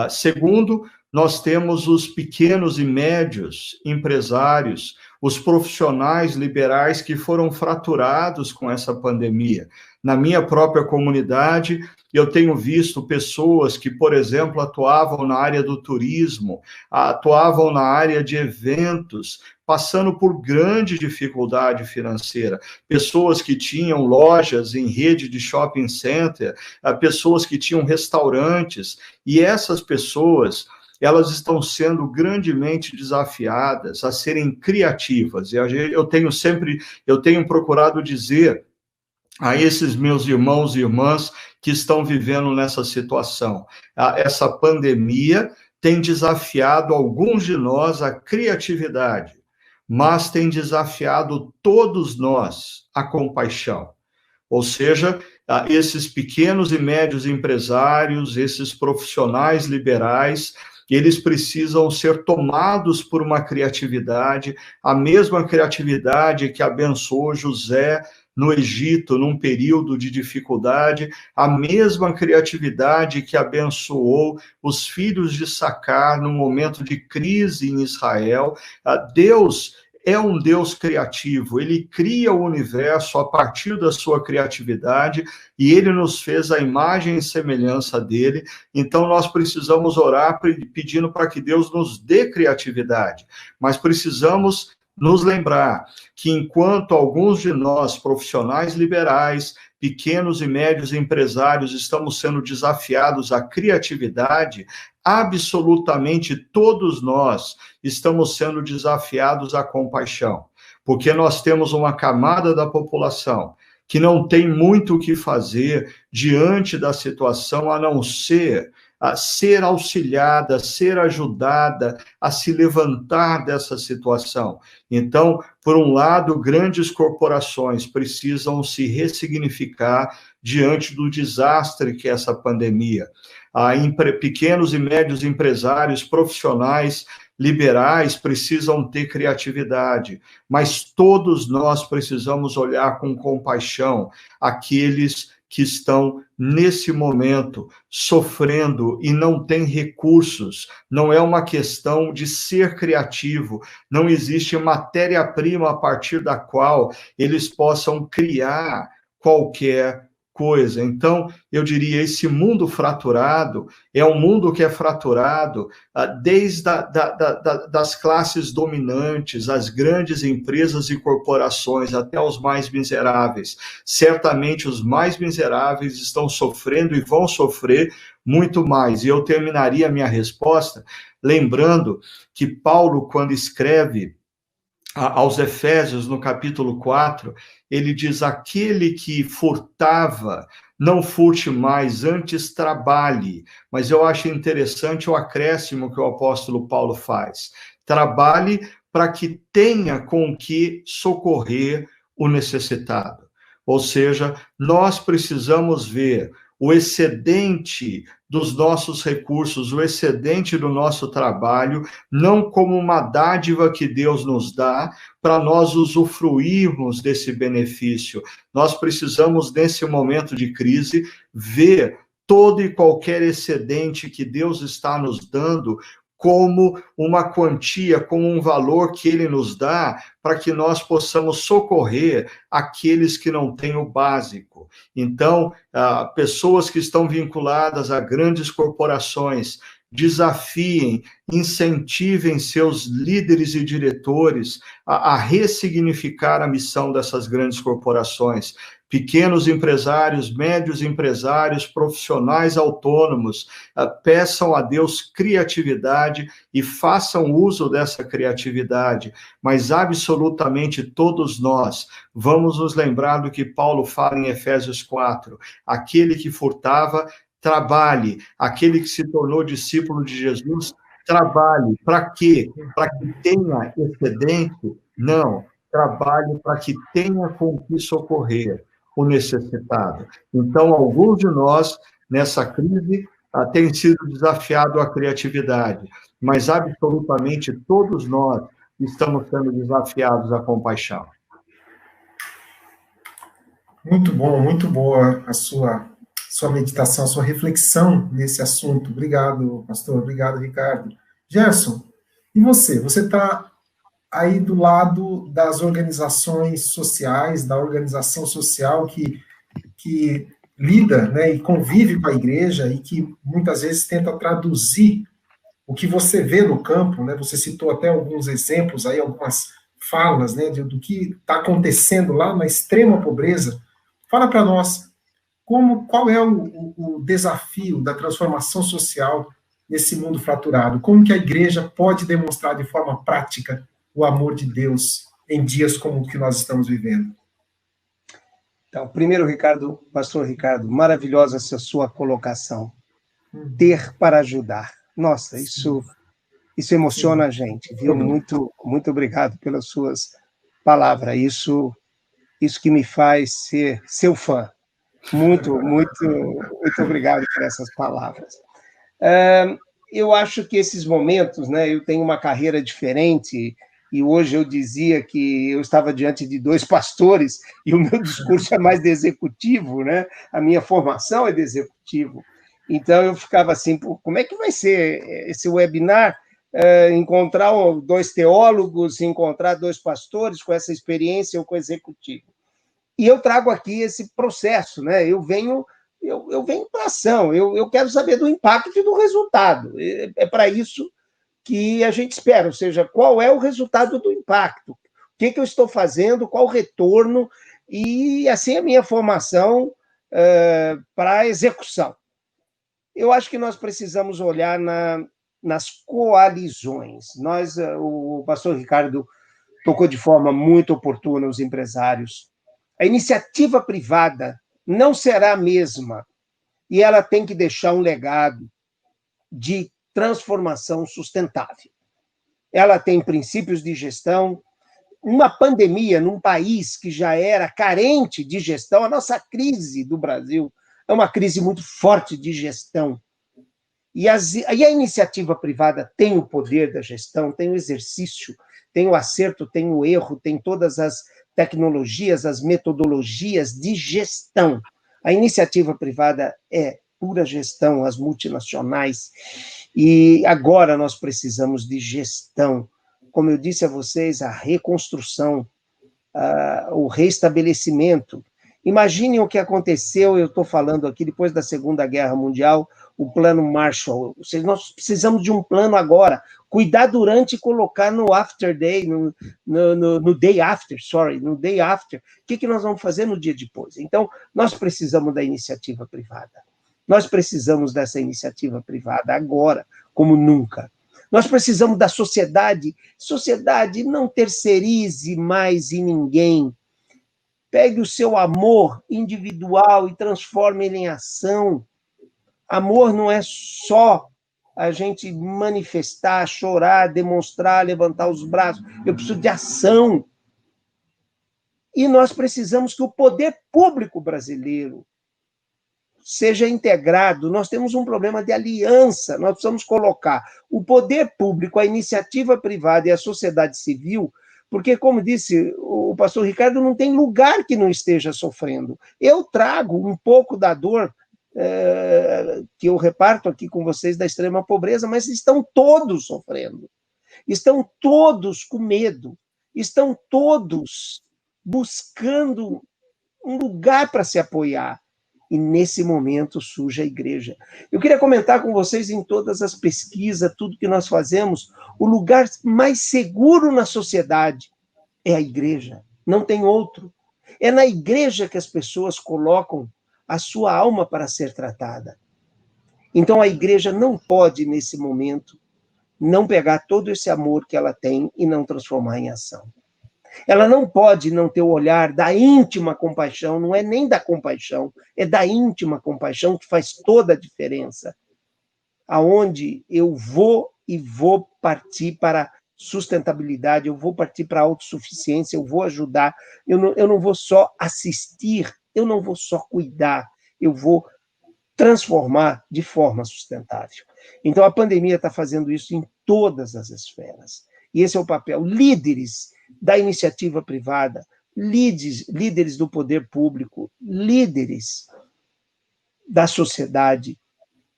Segundo, nós temos os pequenos e médios empresários, os profissionais liberais que foram fraturados com essa pandemia. Na minha própria comunidade, eu tenho visto pessoas que, por exemplo, atuavam na área do turismo, atuavam na área de eventos, passando por grande dificuldade financeira. Pessoas que tinham lojas em rede de shopping center, pessoas que tinham restaurantes, e essas pessoas, elas estão sendo grandemente desafiadas a serem criativas. Eu tenho procurado dizer a esses meus irmãos e irmãs que estão vivendo nessa situação, essa pandemia tem desafiado alguns de nós à criatividade, mas tem desafiado todos nós à compaixão. Ou seja, esses pequenos e médios empresários, esses profissionais liberais, eles precisam ser tomados por uma criatividade, a mesma criatividade que abençoou José no Egito, num período de dificuldade, a mesma criatividade que abençoou os filhos de Sacar num momento de crise em Israel. Deus é um Deus criativo, ele cria o universo a partir da sua criatividade e ele nos fez a imagem e semelhança dele, então nós precisamos orar pedindo para que Deus nos dê criatividade, mas precisamos nos lembrar que enquanto alguns de nós, profissionais liberais, pequenos e médios empresários, estamos sendo desafiados à criatividade, absolutamente todos nós estamos sendo desafiados à compaixão, porque nós temos uma camada da população que não tem muito o que fazer diante da situação, a não ser a ser auxiliada, ser ajudada a se levantar dessa situação. Então, por um lado, grandes corporações precisam se ressignificar diante do desastre que é essa pandemia. Pequenos e médios empresários, profissionais, liberais precisam ter criatividade, mas todos nós precisamos olhar com compaixão aqueles que estão, nesse momento, sofrendo e não têm recursos. Não é uma questão de ser criativo, não existe matéria-prima a partir da qual eles possam criar qualquer coisa. Então, eu diria, esse mundo fraturado é um mundo que é fraturado desde das classes dominantes, as grandes empresas e corporações, até os mais miseráveis. Certamente, os mais miseráveis estão sofrendo e vão sofrer muito mais. E eu terminaria a minha resposta lembrando que Paulo, quando escreve aos Efésios, no capítulo 4, ele diz, aquele que furtava, não furte mais, antes trabalhe. Mas eu acho interessante o acréscimo que o apóstolo Paulo faz. Trabalhe para que tenha com que socorrer o necessitado. Ou seja, nós precisamos ver o excedente dos nossos recursos, o excedente do nosso trabalho, não como uma dádiva que Deus nos dá, para nós usufruirmos desse benefício. Nós precisamos, nesse momento de crise, ver todo e qualquer excedente que Deus está nos dando como uma quantia, como um valor que ele nos dá para que nós possamos socorrer aqueles que não têm o básico. Então, pessoas que estão vinculadas a grandes corporações, desafiem, incentivem seus líderes e diretores a ressignificar a missão dessas grandes corporações. Pequenos empresários, médios empresários, profissionais autônomos, peçam a Deus criatividade e façam uso dessa criatividade, mas absolutamente todos nós vamos nos lembrar do que Paulo fala em Efésios 4, aquele que furtava, trabalhe, aquele que se tornou discípulo de Jesus, trabalhe, para quê? Para que tenha excedente? Não, trabalhe para que tenha com que socorrer o necessitado. Então, alguns de nós, nessa crise, têm sido desafiados à criatividade, mas absolutamente todos nós estamos sendo desafiados à compaixão. Muito bom, muito boa a sua sua meditação, sua reflexão nesse assunto. Obrigado, pastor. Obrigado, Ricardo. Gerson, e você? Você está aí do lado das organizações sociais, da organização social que lida, né, e convive com a igreja e que muitas vezes tenta traduzir o que você vê no campo, né? Você citou até alguns exemplos aí, algumas falas, né, do que está acontecendo lá na extrema pobreza. Fala para nós qual é o desafio da transformação social nesse mundo fraturado? Como que a igreja pode demonstrar de forma prática o amor de Deus em dias como o que nós estamos vivendo? Então, primeiro, Ricardo, pastor Ricardo, maravilhosa essa sua colocação. Ter para ajudar. Nossa, isso emociona a gente, viu? Muito, muito obrigado pelas suas palavras. Isso que me faz ser seu fã. Muito, muito, muito obrigado por essas palavras. Eu acho que esses momentos, né? Eu tenho uma carreira diferente. E hoje eu dizia que eu estava diante de 2 pastores e o meu discurso é mais de executivo, né? A minha formação é de executivo. Então eu ficava assim, como é que vai ser esse webinar? Encontrar 2 teólogos, encontrar 2 pastores com essa experiência ou com executivo. E eu trago aqui esse processo, né? Eu venho para ação, eu quero saber do impacto e do resultado. É para isso que a gente espera, ou seja, qual é o resultado do impacto, o que eu estou fazendo, qual o retorno, e assim a minha formação para a execução. Eu acho que nós precisamos olhar nas coalizões. O pastor Ricardo tocou de forma muito oportuna os empresários. A iniciativa privada não será a mesma, e ela tem que deixar um legado de transformação sustentável. Ela tem princípios de gestão. Uma pandemia num país que já era carente de gestão, a nossa crise do Brasil é uma crise muito forte de gestão. E a iniciativa privada tem o poder da gestão, tem o exercício, tem o acerto, tem o erro, tem todas as tecnologias, as metodologias de gestão. A iniciativa privada é pura gestão, as multinacionais. E agora nós precisamos de gestão. Como eu disse a vocês, a reconstrução, o reestabelecimento. Imaginem o que aconteceu, eu estou falando aqui, depois da Segunda Guerra Mundial, o plano Marshall. Ou seja, nós precisamos de um plano agora. Cuidar durante e colocar no after day, no day after, no day after. O que nós vamos fazer no dia depois? Então, nós precisamos da iniciativa privada. Nós precisamos dessa iniciativa privada agora, como nunca. Nós precisamos da sociedade. Sociedade, não terceirize mais em ninguém. Pegue o seu amor individual e transforme ele em ação. Amor não é só a gente manifestar, chorar, demonstrar, levantar os braços. Eu preciso de ação. E nós precisamos que o poder público brasileiro seja integrado. Nós temos um problema de aliança. Nós precisamos colocar o poder público, a iniciativa privada e a sociedade civil, porque, como disse o pastor Ricardo, não tem lugar que não esteja sofrendo. Eu trago um pouco da dor que eu reparto aqui com vocês da extrema pobreza, mas estão todos sofrendo. Estão todos com medo. Estão todos buscando um lugar para se apoiar. E, nesse momento, surge a igreja. Eu queria comentar com vocês, em todas as pesquisas, tudo que nós fazemos, o lugar mais seguro na sociedade é a igreja. Não tem outro. É na igreja que as pessoas colocam a sua alma para ser tratada. Então, a igreja não pode, nesse momento, não pegar todo esse amor que ela tem e não transformar em ação. Ela não pode não ter o olhar da íntima compaixão, não é nem da compaixão, é da íntima compaixão que faz toda a diferença. Aonde eu vou partir para sustentabilidade, eu vou partir para a autossuficiência, eu vou ajudar, eu não vou só assistir, eu não vou só cuidar, eu vou transformar de forma sustentável. Então, a pandemia está fazendo isso em todas as esferas. E esse é o papel. Líderes da iniciativa privada, líderes do poder público, líderes da sociedade.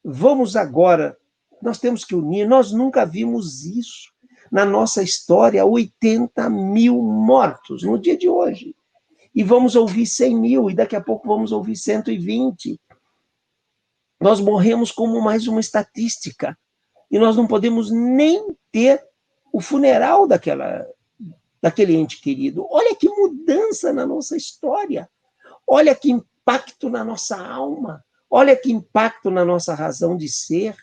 Vamos agora, nós temos que unir, nós nunca vimos isso na nossa história, 80 mil mortos no dia de hoje. E vamos ouvir 100 mil, e daqui a pouco vamos ouvir 120. Nós morremos como mais uma estatística, e nós não podemos nem ter o funeral daquele ente querido. Olha que mudança na nossa história, olha que impacto na nossa alma, olha que impacto na nossa razão de ser.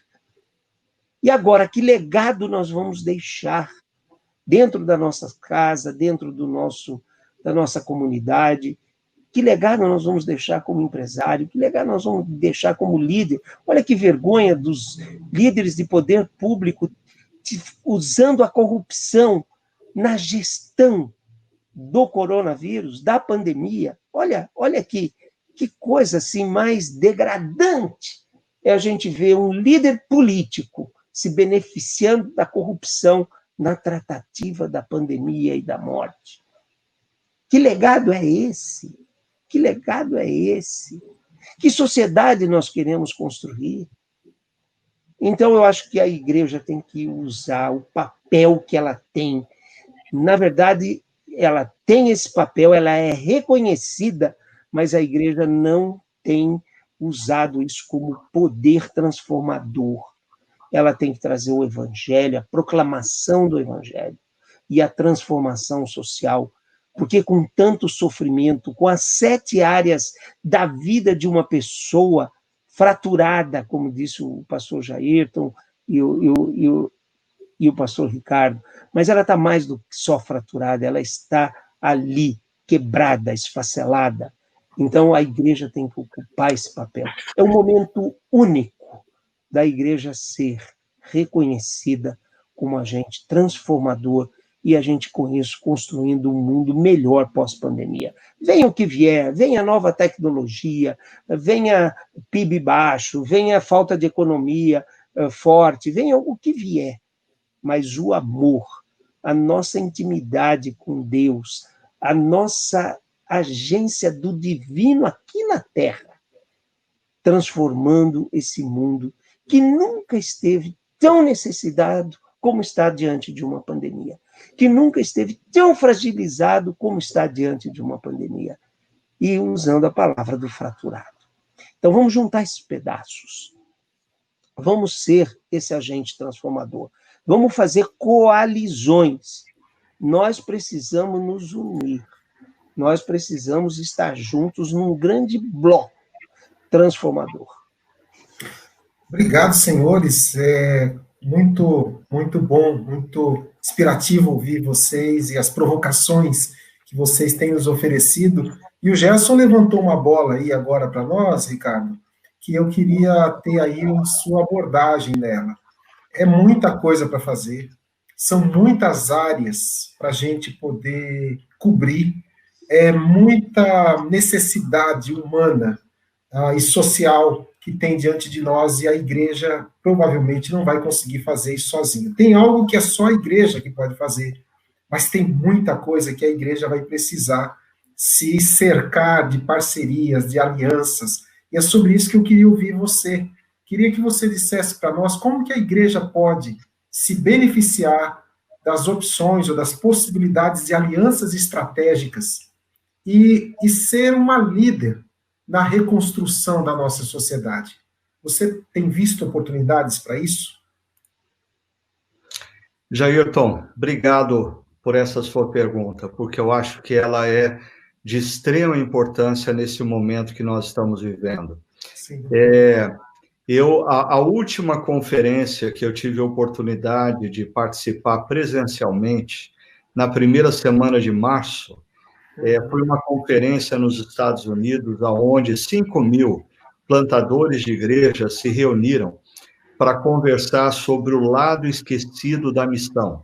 E agora, que legado nós vamos deixar dentro da nossa casa, dentro da nossa comunidade? Que legado nós vamos deixar como empresário? Que legado nós vamos deixar como líder? Olha que vergonha dos líderes de poder público usando a corrupção na gestão do coronavírus, da pandemia. Olha que coisa assim mais degradante é a gente ver um líder político se beneficiando da corrupção na tratativa da pandemia e da morte. Que legado é esse? Que legado é esse? Que sociedade nós queremos construir? Então, eu acho que a igreja tem que usar o papel que ela tem. Na verdade, ela tem esse papel, ela é reconhecida, mas a igreja não tem usado isso como poder transformador. Ela tem que trazer o evangelho, a proclamação do evangelho e a transformação social, porque com tanto sofrimento, com as 7 áreas da vida de uma pessoa fraturada, como disse o pastor Jairton e o pastor Ricardo, mas ela está mais do que só fraturada, ela está ali, quebrada, esfacelada. Então, a igreja tem que ocupar esse papel. É um momento único da igreja ser reconhecida como agente transformador e a gente, com isso, construindo um mundo melhor pós-pandemia. Venha o que vier, venha nova tecnologia, venha PIB baixo, venha falta de economia forte, venha o que vier, mas o amor, a nossa intimidade com Deus, a nossa agência do divino aqui na Terra, transformando esse mundo que nunca esteve tão necessitado como está diante de uma pandemia, que nunca esteve tão fragilizado como está diante de uma pandemia, e usando a palavra do fraturado. Então, vamos juntar esses pedaços, vamos ser esse agente transformador, vamos fazer coalizões, nós precisamos nos unir, nós precisamos estar juntos num grande bloco transformador. Obrigado, senhores. Muito, muito bom, muito inspirativo ouvir vocês e as provocações que vocês têm nos oferecido. E o Gerson levantou uma bola aí agora para nós, Ricardo, que eu queria ter aí a sua abordagem nela. É muita coisa para fazer, são muitas áreas para a gente poder cobrir, é muita necessidade humana e social que tem diante de nós, e a igreja provavelmente não vai conseguir fazer isso sozinha. Tem algo que é só a igreja que pode fazer, mas tem muita coisa que a igreja vai precisar se cercar de parcerias, de alianças, e é sobre isso que eu queria ouvir você. Queria que você dissesse para nós como que a igreja pode se beneficiar das opções ou das possibilidades de alianças estratégicas e ser uma líder na reconstrução da nossa sociedade. Você tem visto oportunidades para isso? Jairton, obrigado por essa sua pergunta, porque eu acho que ela é de extrema importância nesse momento que nós estamos vivendo. Sim. A última conferência que eu tive a oportunidade de participar presencialmente, na primeira semana de março, foi uma conferência nos Estados Unidos, onde 5.000 plantadores de igrejas se reuniram para conversar sobre o lado esquecido da missão.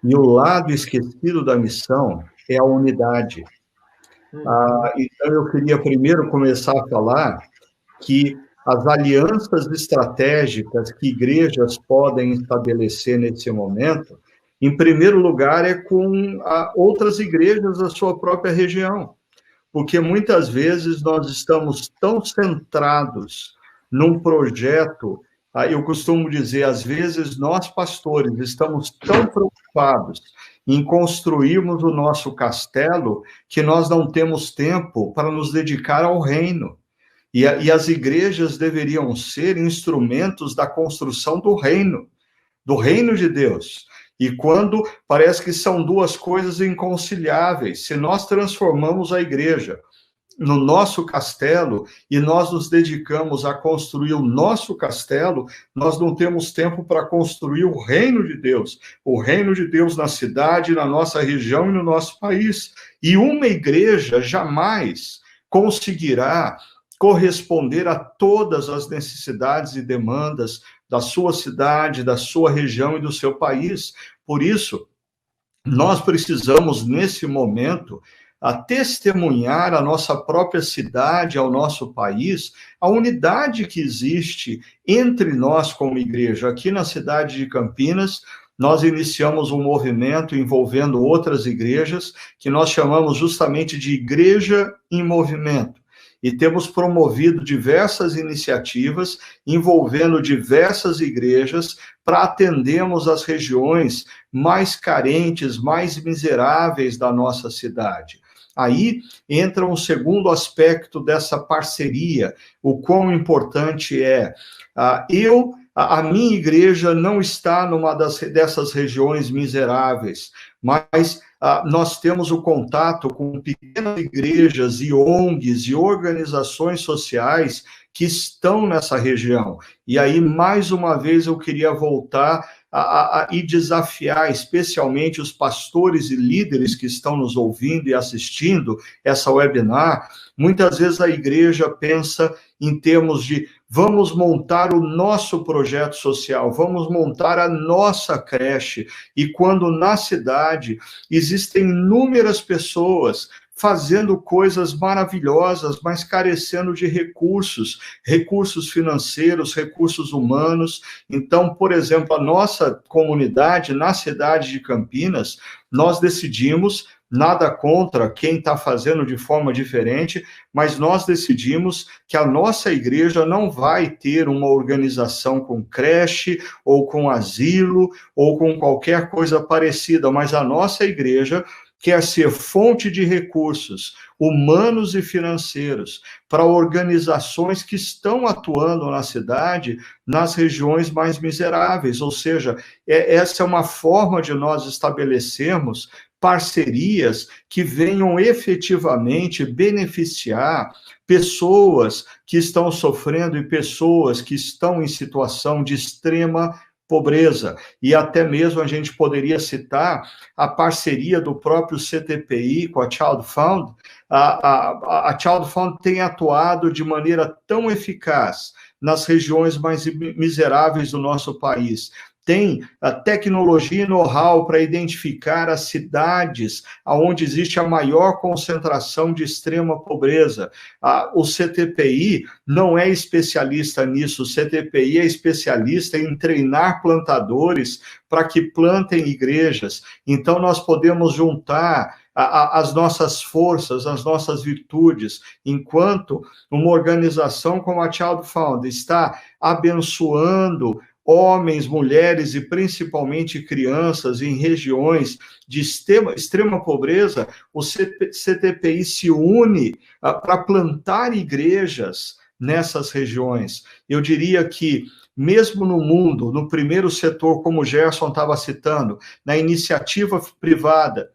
E o lado esquecido da missão é a unidade. Então, eu queria primeiro começar a falar que as alianças estratégicas que igrejas podem estabelecer nesse momento, em primeiro lugar, é com outras igrejas da sua própria região. porque muitas vezes nós estamos tão centrados num projeto. Eu costumo dizer, às vezes nós pastores estamos tão preocupados em construirmos o nosso castelo que nós não temos tempo para nos dedicar ao reino. E as igrejas deveriam ser instrumentos da construção do reino de Deus. E quando parece que são duas coisas inconciliáveis, se nós transformamos a igreja no nosso castelo e nós nos dedicamos a construir o nosso castelo, nós não temos tempo para construir o reino de Deus na cidade, na nossa região e no nosso país. E uma igreja jamais conseguirá corresponder a todas as necessidades e demandas da sua cidade, da sua região e do seu país. Por isso, nós precisamos, nesse momento, testemunhar a nossa própria cidade, ao nosso país, a unidade que existe entre nós como igreja. Aqui na cidade de Campinas, nós iniciamos um movimento envolvendo outras igrejas, que nós chamamos justamente de Igreja em Movimento. E temos promovido diversas iniciativas envolvendo diversas igrejas para atendermos as regiões mais carentes, mais miseráveis da nossa cidade. Aí entra um segundo aspecto dessa parceria, o quão importante é. A minha igreja não está numa dessas regiões miseráveis, mas nós temos o contato com pequenas igrejas e ONGs e organizações sociais que estão nessa região. E aí, mais uma vez, eu queria voltar e desafiar especialmente os pastores e líderes que estão nos ouvindo e assistindo essa webinar. Muitas vezes a igreja pensa em termos de vamos montar o nosso projeto social, vamos montar a nossa creche, e quando na cidade existem inúmeras pessoas fazendo coisas maravilhosas, mas carecendo de recursos financeiros, recursos humanos. Então, por exemplo, a nossa comunidade, na cidade de Campinas, nós decidimos, nada contra quem está fazendo de forma diferente, mas nós decidimos que a nossa igreja não vai ter uma organização com creche, ou com asilo, ou com qualquer coisa parecida, mas a nossa igreja quer ser fonte de recursos humanos e financeiros para organizações que estão atuando na cidade, nas regiões mais miseráveis. Ou seja, essa é uma forma de nós estabelecermos parcerias que venham efetivamente beneficiar pessoas que estão sofrendo e pessoas que estão em situação de extrema pobreza. E até mesmo a gente poderia citar a parceria do próprio CTPI com a Child Fund. A Child Fund tem atuado de maneira tão eficaz nas regiões mais miseráveis do nosso país. Tem a tecnologia e know-how para identificar as cidades onde existe a maior concentração de extrema pobreza. O CTPI não é especialista nisso, o CTPI é especialista em treinar plantadores para que plantem igrejas. Então, nós podemos juntar as nossas forças, as nossas virtudes, enquanto uma organização como a Child Fund está abençoando homens, mulheres e principalmente crianças em regiões de extrema pobreza, o CTPI se une para plantar igrejas nessas regiões. Eu diria que, mesmo no mundo, no primeiro setor, como o Gerson estava citando, na iniciativa privada,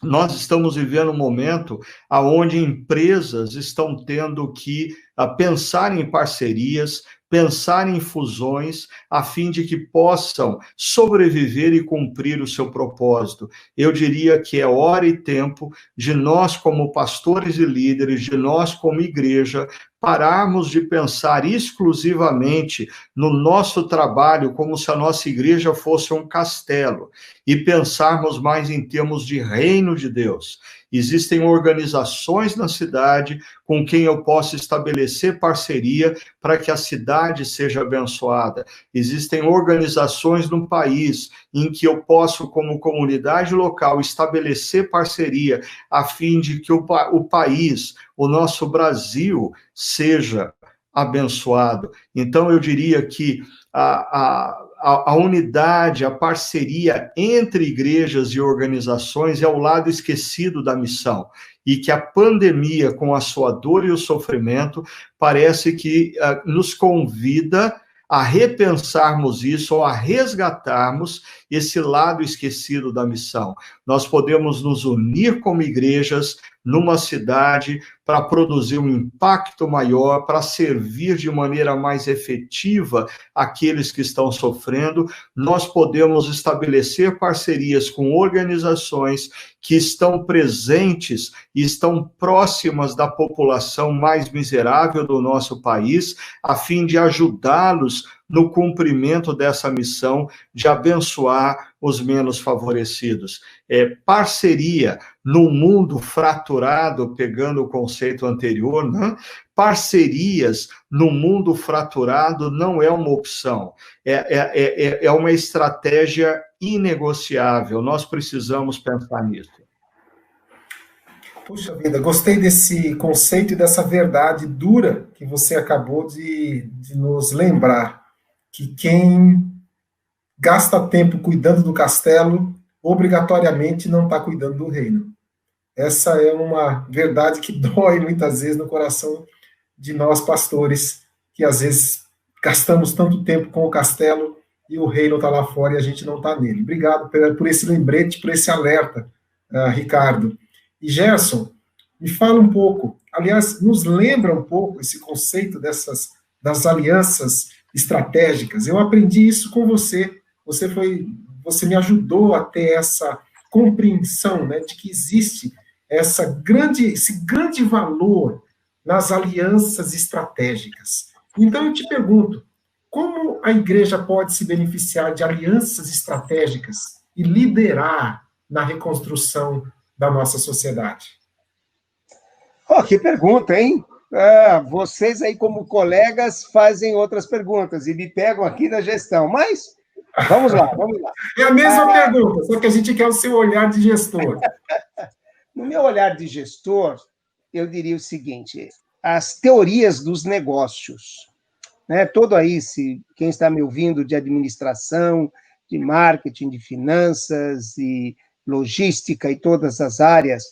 nós estamos vivendo um momento onde empresas estão tendo que pensar em parcerias, pensar em fusões, a fim de que possam sobreviver e cumprir o seu propósito. Eu diria que é hora e tempo de nós, como pastores e líderes, de nós, como igreja, pararmos de pensar exclusivamente no nosso trabalho como se a nossa igreja fosse um castelo e pensarmos mais em termos de reino de Deus. Existem organizações na cidade com quem eu posso estabelecer parceria para que a cidade seja abençoada. Existem organizações no país em que eu posso, como comunidade local, estabelecer parceria a fim de que o país, o nosso Brasil, seja abençoado. Então, eu diria que a unidade, a parceria entre igrejas e organizações é o lado esquecido da missão, e que a pandemia, com a sua dor e o sofrimento, parece que nos convida a repensarmos isso, ou a resgatarmos esse lado esquecido da missão. Nós podemos nos unir como igrejas numa cidade para produzir um impacto maior, para servir de maneira mais efetiva aqueles que estão sofrendo. Nós podemos estabelecer parcerias com organizações que estão presentes e estão próximas da população mais miserável do nosso país, a fim de ajudá-los no cumprimento dessa missão de abençoar os menos favorecidos. Parceria no mundo fraturado, pegando o conceito anterior, né? Parcerias no mundo fraturado não é uma opção, é uma estratégia inegociável. Nós precisamos pensar nisso. Puxa vida, gostei desse conceito e dessa verdade dura que você acabou de nos lembrar, que quem gasta tempo cuidando do castelo, obrigatoriamente não está cuidando do reino. Essa é uma verdade que dói muitas vezes no coração de nós pastores, que às vezes gastamos tanto tempo com o castelo e o reino está lá fora e a gente não está nele. Obrigado por esse lembrete, por esse alerta, Ricardo. E Gerson, me fala um pouco, aliás, nos lembra um pouco esse conceito das alianças estratégicas. Eu aprendi isso com você. Você me ajudou a ter essa compreensão, né, de que existe esse grande valor nas alianças estratégicas. Então eu te pergunto, como a igreja pode se beneficiar de alianças estratégicas e liderar na reconstrução da nossa sociedade? Oh, que pergunta, hein? Vocês aí, como colegas, fazem outras perguntas e me pegam aqui na gestão, mas vamos lá. É a mesma pergunta, só que a gente quer o seu olhar de gestor. No meu olhar de gestor, eu diria o seguinte, as teorias dos negócios, né? Todo aí, quem está me ouvindo de administração, de marketing, de finanças e logística e todas as áreas,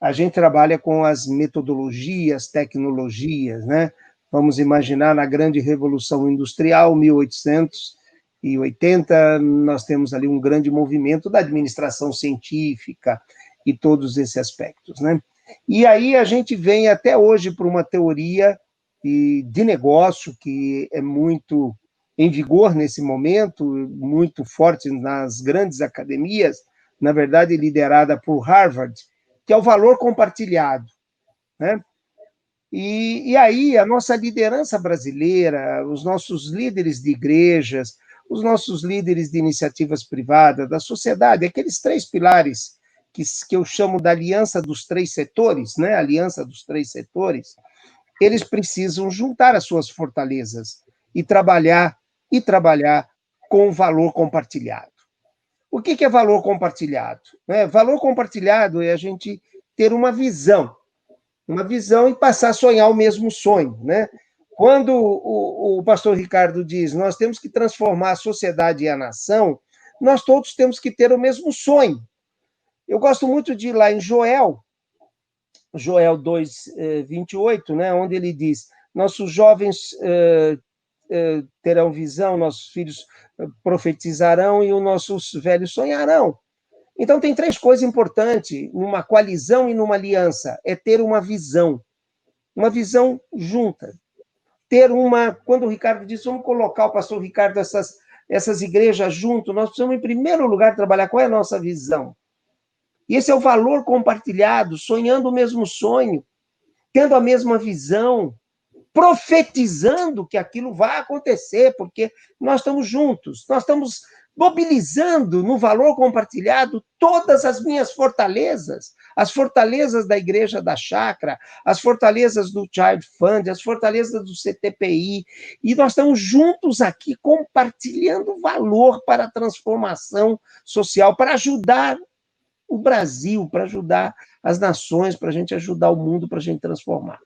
a gente trabalha com as metodologias, tecnologias, né? Vamos imaginar na grande Revolução Industrial, 1880, nós temos ali um grande movimento da administração científica e todos esses aspectos, né? E aí a gente vem até hoje para uma teoria de negócio que é muito em vigor nesse momento, muito forte nas grandes academias, na verdade liderada por Harvard, que é o valor compartilhado, né? E aí a nossa liderança brasileira, os nossos líderes de igrejas, os nossos líderes de iniciativas privadas, da sociedade, aqueles 3 pilares que eu chamo da aliança dos 3 setores, né? Aliança dos 3 setores, eles precisam juntar as suas fortalezas e trabalhar com valor compartilhado. O que é valor compartilhado? Valor compartilhado é a gente ter uma visão e passar a sonhar o mesmo sonho, né? Quando o pastor Ricardo diz, nós temos que transformar a sociedade e a nação, nós todos temos que ter o mesmo sonho. Eu gosto muito de ir lá em Joel 2:28, né, onde ele diz, nossos jovens terão visão, nossos filhos profetizarão e os nossos velhos sonharão. Então, tem 3 coisas importantes numa coalizão e numa aliança. É ter uma visão junta. Quando o Ricardo disse, vamos colocar o pastor Ricardo, essas igrejas junto, nós precisamos, em primeiro lugar, trabalhar qual é a nossa visão. E esse é o valor compartilhado, sonhando o mesmo sonho, tendo a mesma visão, profetizando que aquilo vai acontecer, porque nós estamos juntos, nós estamos mobilizando no valor compartilhado todas as minhas fortalezas, as fortalezas da Igreja da Chácara, as fortalezas do Child Fund, as fortalezas do CTPI, e nós estamos juntos aqui compartilhando valor para a transformação social, para ajudar o Brasil, para ajudar as nações, para a gente ajudar o mundo, para a gente transformar.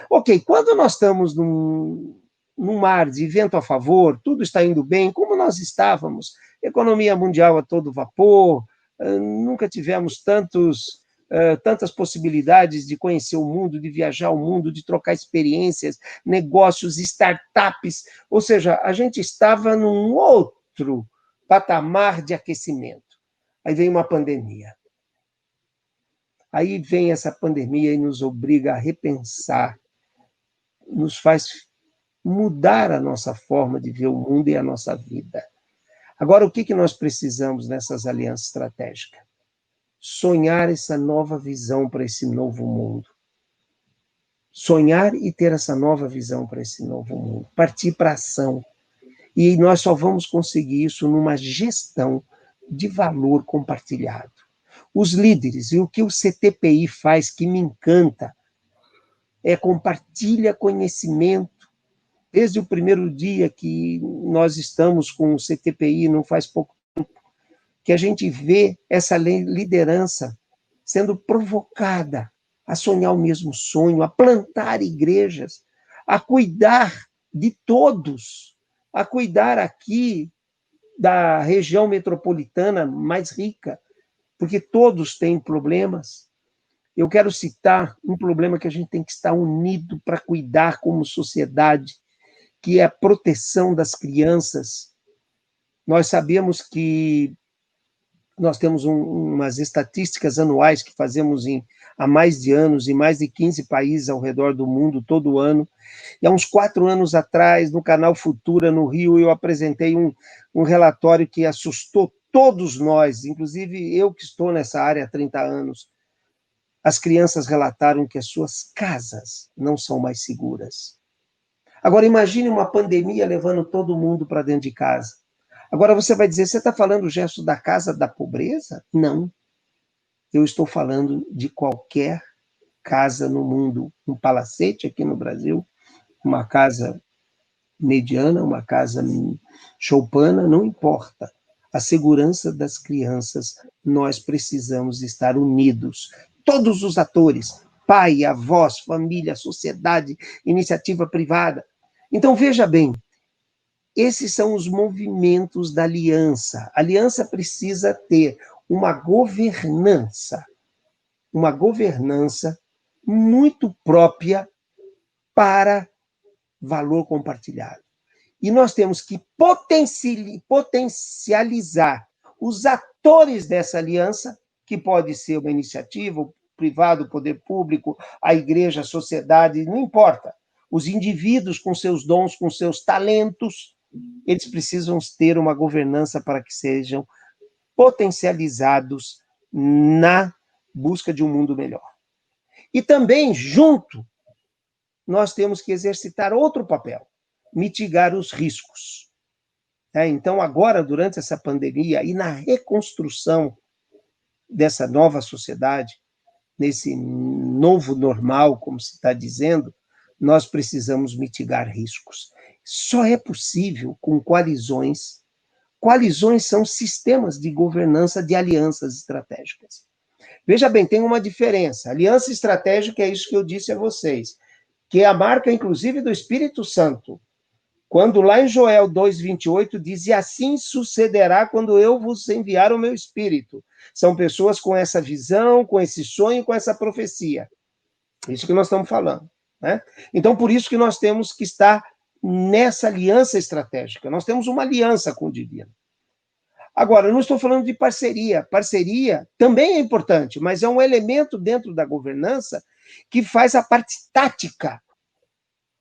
Ok, quando nós estamos num mar de vento a favor, tudo está indo bem, como nós estávamos, economia mundial a todo vapor, nunca tivemos tantas possibilidades de conhecer o mundo, de viajar o mundo, de trocar experiências, negócios, startups, ou seja, a gente estava num outro patamar de aquecimento. Aí vem uma pandemia. Aí vem essa pandemia e nos obriga a repensar, nos faz mudar a nossa forma de ver o mundo e a nossa vida. Agora, o que nós precisamos nessas alianças estratégicas? Sonhar essa nova visão para esse novo mundo. Sonhar e ter essa nova visão para esse novo mundo. Partir para a ação. E nós só vamos conseguir isso numa gestão de valor compartilhado. Os líderes, e o que o CTPI faz, que me encanta, compartilha conhecimento. Desde o primeiro dia que nós estamos com o CTPI, não faz pouco tempo, que a gente vê essa liderança sendo provocada a sonhar o mesmo sonho, a plantar igrejas, a cuidar de todos, a cuidar aqui da região metropolitana mais rica, porque todos têm problemas. Eu quero citar um problema que a gente tem que estar unido para cuidar como sociedade, que é a proteção das crianças. Nós sabemos que nós temos umas estatísticas anuais que fazemos há mais de anos, em mais de 15 países ao redor do mundo, todo ano. E há uns 4 anos atrás, no canal Futura, no Rio, eu apresentei um relatório que assustou todos nós, inclusive eu que estou nessa área há 30 anos. As crianças relataram que as suas casas não são mais seguras. Agora, imagine uma pandemia levando todo mundo para dentro de casa. Agora, você vai dizer, você está falando o gesto da casa da pobreza? Não. Eu estou falando de qualquer casa no mundo. Um palacete aqui no Brasil, uma casa mediana, uma casa choupana, não importa. A segurança das crianças, nós precisamos estar unidos. Todos os atores, pai, avós, família, sociedade, iniciativa privada. Então, veja bem, esses são os movimentos da aliança. A aliança precisa ter uma governança muito própria para valor compartilhado. E nós temos que potencializar os atores dessa aliança, que pode ser uma iniciativa, o privado, o poder público, a igreja, a sociedade, não importa. Os indivíduos com seus dons, com seus talentos, eles precisam ter uma governança para que sejam potencializados na busca de um mundo melhor. E também, junto, nós temos que exercitar outro papel, mitigar os riscos. Então, agora, durante essa pandemia e na reconstrução dessa nova sociedade, nesse novo normal, como se está dizendo, nós precisamos mitigar riscos. Só é possível com coalizões. Coalizões são sistemas de governança de alianças estratégicas. Veja bem, tem uma diferença. Aliança estratégica é isso que eu disse a vocês, que é a marca, inclusive, do Espírito Santo. Quando lá em Joel 2,28 diz, e assim sucederá quando eu vos enviar o meu Espírito. São pessoas com essa visão, com esse sonho, com essa profecia. Isso que nós estamos falando. Né? Então, por isso que nós temos que estar nessa aliança estratégica. Nós temos uma aliança com o divino. Agora, eu não estou falando de parceria. Parceria também é importante, mas é um elemento dentro da governança que faz a parte tática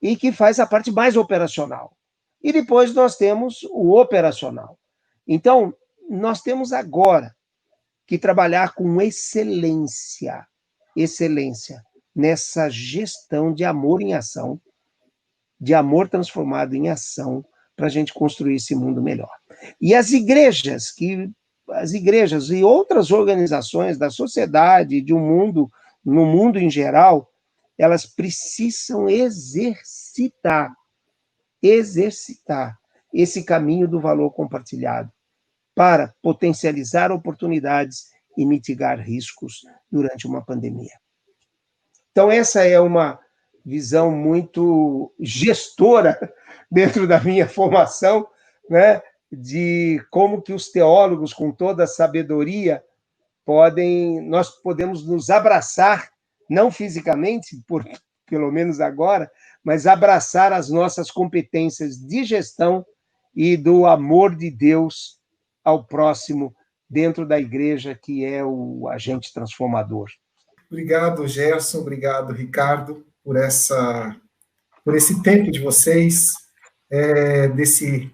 e que faz a parte mais operacional. E depois nós temos o operacional. Então, nós temos agora que trabalhar com excelência nessa gestão de amor em ação, de amor transformado em ação, para a gente construir esse mundo melhor. E as igrejas e outras organizações da sociedade, no mundo em geral, elas precisam exercitar esse caminho do valor compartilhado para potencializar oportunidades e mitigar riscos durante uma pandemia. Então, essa é uma visão muito gestora dentro da minha formação, né, de como que os teólogos, com toda a sabedoria, nós podemos nos abraçar, não fisicamente, pelo menos agora, mas abraçar as nossas competências de gestão e do amor de Deus ao próximo dentro da igreja, que é o agente transformador. Obrigado, Gerson, obrigado, Ricardo, por esse tempo de vocês, nesse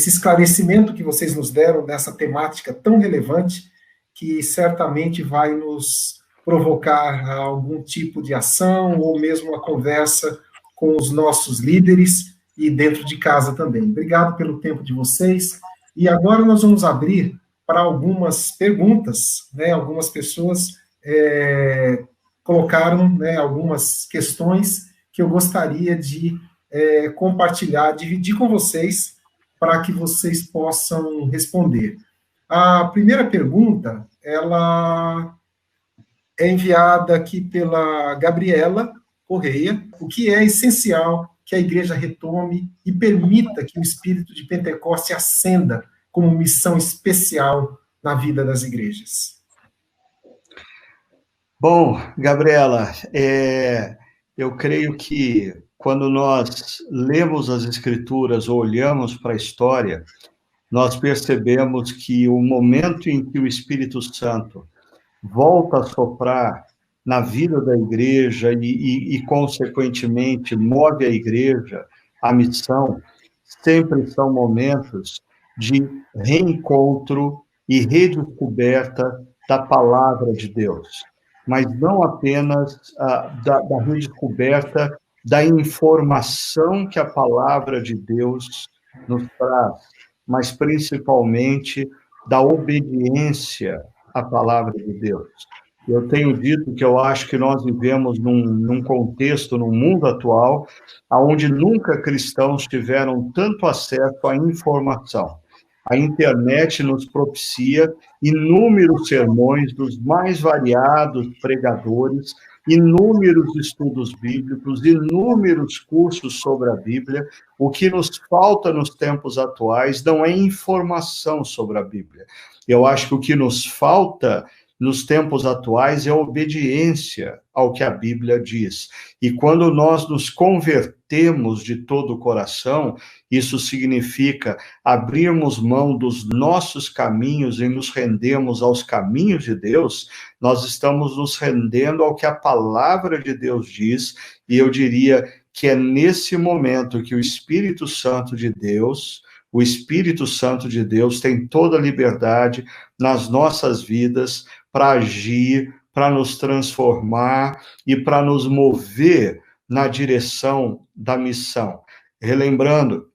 esclarecimento que vocês nos deram nessa temática tão relevante, que certamente vai nos provocar algum tipo de ação ou mesmo uma conversa com os nossos líderes e dentro de casa também. Obrigado pelo tempo de vocês. E agora nós vamos abrir para algumas perguntas, né? Algumas pessoas colocaram, né, algumas questões que eu gostaria de compartilhar, dividir com vocês, para que vocês possam responder. A primeira pergunta, ela é enviada aqui pela Gabriela Correia. O que é essencial que a igreja retome e permita que o espírito de Pentecoste ascenda como missão especial na vida das igrejas? Bom, Gabriela, eu creio que quando nós lemos as Escrituras ou olhamos para a história, nós percebemos que o momento em que o Espírito Santo volta a soprar na vida da igreja e consequentemente, move a igreja, a missão, sempre são momentos de reencontro e redescoberta da palavra de Deus, mas não apenas da redescoberta da informação que a palavra de Deus nos traz, mas principalmente da obediência à palavra de Deus. Eu tenho dito que eu acho que nós vivemos num contexto, num mundo atual, onde nunca cristãos tiveram tanto acesso à informação. A internet nos propicia inúmeros sermões dos mais variados pregadores, inúmeros estudos bíblicos, inúmeros cursos sobre a Bíblia. O que nos falta nos tempos atuais não é informação sobre a Bíblia. Eu acho que o que nos falta nos tempos atuais é obediência ao que a Bíblia diz. E quando nós nos convertemos de todo o coração, isso significa abrirmos mão dos nossos caminhos e nos rendemos aos caminhos de Deus, nós estamos nos rendendo ao que a palavra de Deus diz, e eu diria que é nesse momento que o Espírito Santo de Deus tem toda a liberdade nas nossas vidas para agir, para nos transformar e para nos mover na direção da missão. Relembrando,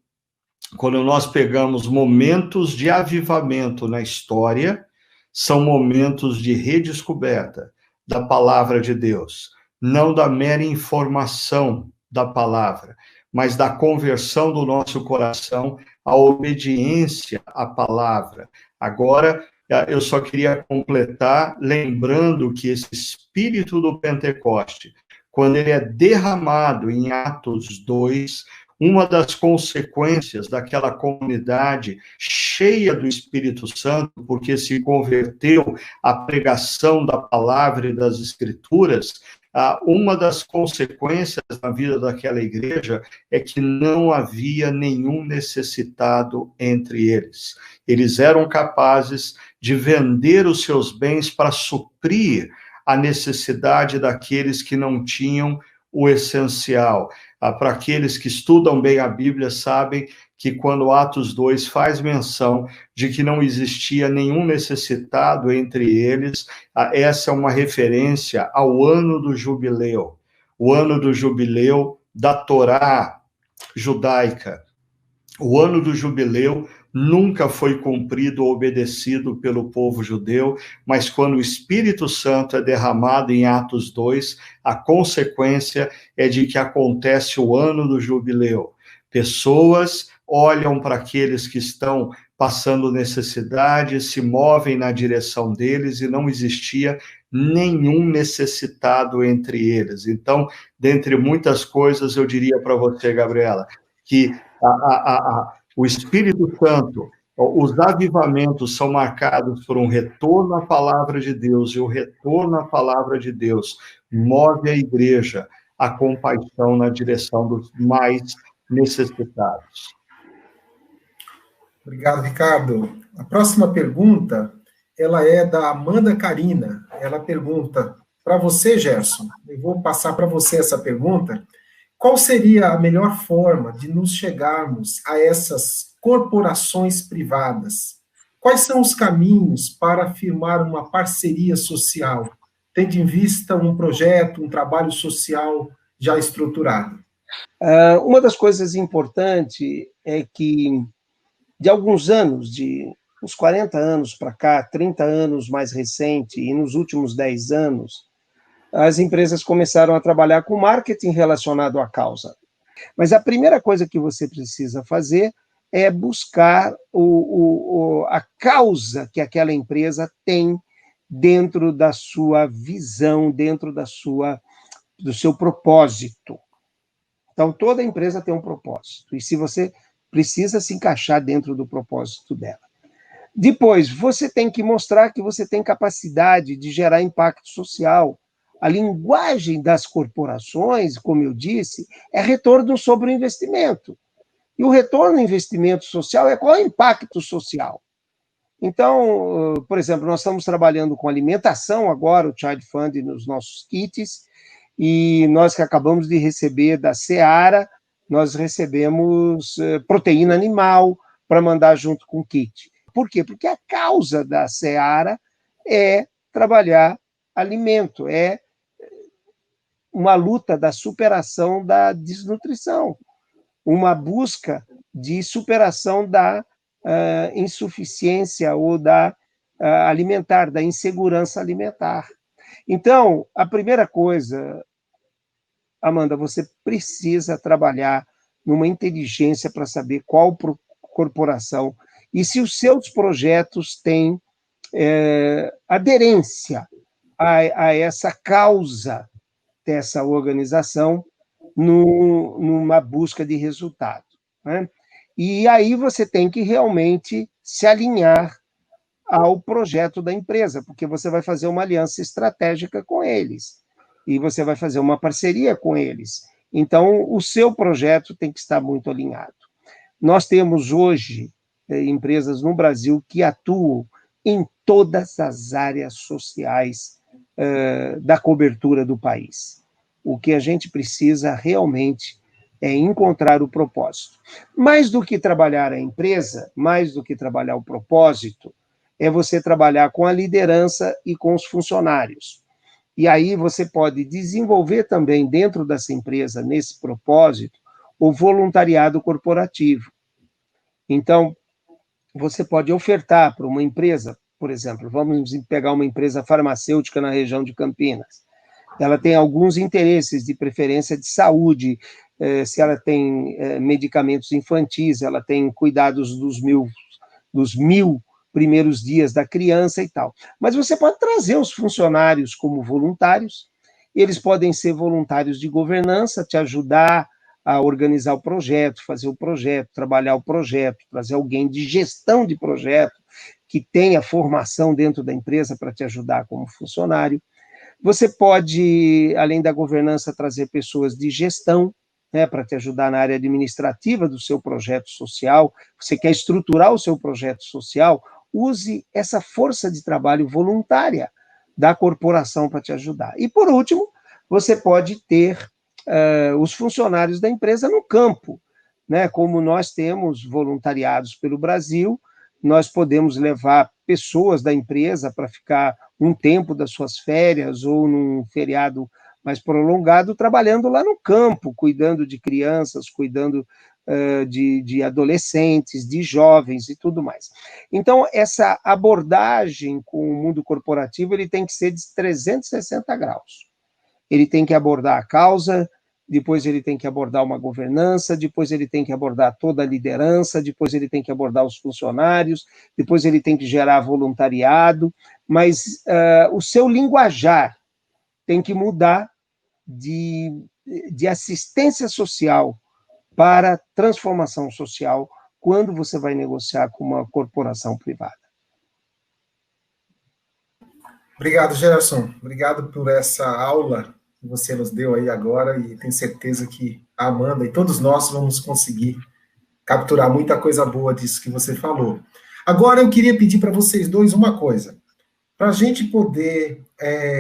quando nós pegamos momentos de avivamento na história, são momentos de redescoberta da palavra de Deus, não da mera informação da palavra, mas da conversão do nosso coração à obediência à palavra. Agora, eu só queria completar, lembrando que esse espírito do Pentecoste, quando ele é derramado em Atos 2, uma das consequências daquela comunidade cheia do Espírito Santo, porque se converteu à pregação da palavra e das Escrituras, uma das consequências na vida daquela igreja é que não havia nenhum necessitado entre eles. Eles eram capazes de vender os seus bens para suprir a necessidade daqueles que não tinham o essencial. Para aqueles que estudam bem a Bíblia, sabem que quando Atos 2 faz menção de que não existia nenhum necessitado entre eles, essa é uma referência ao ano do jubileu, o ano do jubileu da Torá judaica. O ano do jubileu nunca foi cumprido ou obedecido pelo povo judeu, mas quando o Espírito Santo é derramado em Atos 2, a consequência é de que acontece o ano do jubileu. Pessoas olham para aqueles que estão passando necessidade, se movem na direção deles e não existia nenhum necessitado entre eles. Então, dentre muitas coisas, eu diria para você, Gabriela, que o Espírito Santo, os avivamentos são marcados por um retorno à palavra de Deus, e o retorno à palavra de Deus move a igreja à compaixão na direção dos mais necessitados. Obrigado, Ricardo. A próxima pergunta, ela é da Amanda Carina. Ela pergunta para você, Gerson, eu vou passar para você essa pergunta. Qual seria a melhor forma de nos chegarmos a essas corporações privadas? Quais são os caminhos para firmar uma parceria social, tendo em vista um projeto, um trabalho social já estruturado? Uma das coisas importantes é que, de alguns anos, de uns 40 anos para cá, 30 anos mais recente, e nos últimos 10 anos, as empresas começaram a trabalhar com marketing relacionado à causa. Mas a primeira coisa que você precisa fazer é buscar a causa que aquela empresa tem dentro da sua visão, dentro do seu propósito. Então, toda empresa tem um propósito, e se você precisa se encaixar dentro do propósito dela. Depois, você tem que mostrar que você tem capacidade de gerar impacto social. A linguagem das corporações, como eu disse, é retorno sobre o investimento. E o retorno no investimento social é qual é o impacto social? Então, por exemplo, nós estamos trabalhando com alimentação agora, o Child Fund nos nossos kits, e nós que acabamos de receber da Seara, nós recebemos proteína animal para mandar junto com o kit. Por quê? Porque a causa da Seara é trabalhar alimento, é uma luta da superação da desnutrição, uma busca de superação da insuficiência ou da alimentar, da insegurança alimentar. Então, a primeira coisa, Amanda, você precisa trabalhar numa inteligência para saber qual corporação e se os seus projetos têm aderência a essa causa dessa organização numa busca de resultado, né? E aí você tem que realmente se alinhar ao projeto da empresa, porque você vai fazer uma aliança estratégica com eles, e você vai fazer uma parceria com eles. Então, o seu projeto tem que estar muito alinhado. Nós temos hoje empresas no Brasil que atuam em todas as áreas sociais da cobertura do país. O que a gente precisa realmente é encontrar o propósito. Mais do que trabalhar a empresa, mais do que trabalhar o propósito, é você trabalhar com a liderança e com os funcionários. E aí você pode desenvolver também dentro dessa empresa, nesse propósito, o voluntariado corporativo. Então, você pode ofertar para uma empresa, por exemplo, vamos pegar uma empresa farmacêutica na região de Campinas. Ela tem alguns interesses, de preferência de saúde, se ela tem medicamentos infantis, ela tem cuidados dos mil primeiros dias da criança e tal. Mas você pode trazer os funcionários como voluntários, eles podem ser voluntários de governança, te ajudar a organizar o projeto, fazer o projeto, trabalhar o projeto, trazer alguém de gestão de projeto que tenha formação dentro da empresa para te ajudar como funcionário. Você pode, além da governança, trazer pessoas de gestão, né, para te ajudar na área administrativa do seu projeto social. Você quer estruturar o seu projeto social, use essa força de trabalho voluntária da corporação para te ajudar. E, por último, você pode ter os funcionários da empresa no campo, né? Como nós temos voluntariados pelo Brasil, nós podemos levar pessoas da empresa para ficar um tempo das suas férias ou num feriado mais prolongado, trabalhando lá no campo, cuidando de crianças, cuidando de adolescentes, de jovens e tudo mais. Então, essa abordagem com o mundo corporativo ele tem que ser de 360 graus. Ele tem que abordar a causa, depois ele tem que abordar uma governança, depois ele tem que abordar toda a liderança, depois ele tem que abordar os funcionários, depois ele tem que gerar voluntariado, mas o seu linguajar tem que mudar de assistência social para transformação social quando você vai negociar com uma corporação privada. Obrigado, Gerson. Obrigado por essa aula que você nos deu aí agora e tenho certeza que a Amanda e todos nós vamos conseguir capturar muita coisa boa disso que você falou. Agora eu queria pedir para vocês dois uma coisa. Para a gente poder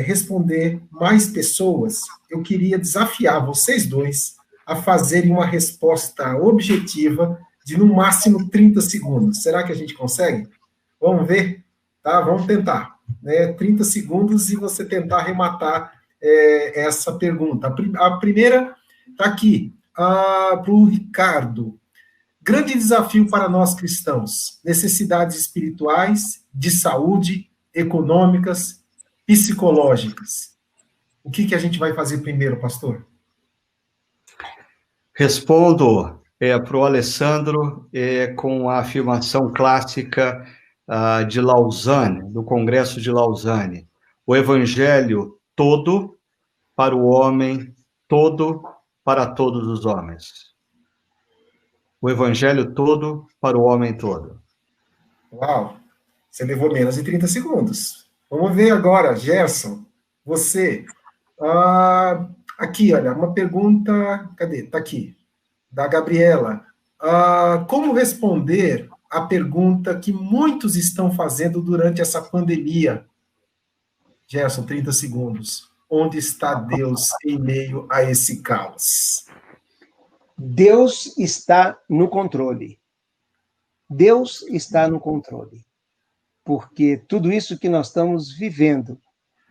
responder mais pessoas, eu queria desafiar vocês dois a fazerem uma resposta objetiva de, no máximo, 30 segundos. Será que a gente consegue? Vamos ver? Tá? Vamos tentar. 30 segundos e você tentar arrematar essa pergunta. A primeira está aqui, para o Ricardo. Grande desafio para nós cristãos. Necessidades espirituais, de saúde, econômicas, psicológicas. O que a gente vai fazer primeiro, pastor? Respondo para o Alessandro com a afirmação clássica de Lausanne, do Congresso de Lausanne. O evangelho todo para o homem, todo para todos os homens. O evangelho todo para o homem todo. Uau! Você levou menos de 30 segundos. Vamos ver agora, Gerson, você... aqui, olha, uma pergunta... Cadê? Está aqui. Da Gabriela. Como responder a pergunta que muitos estão fazendo durante essa pandemia? Gerson, 30 segundos. Onde está Deus em meio a esse caos? Deus está no controle. Deus está no controle. Porque tudo isso que nós estamos vivendo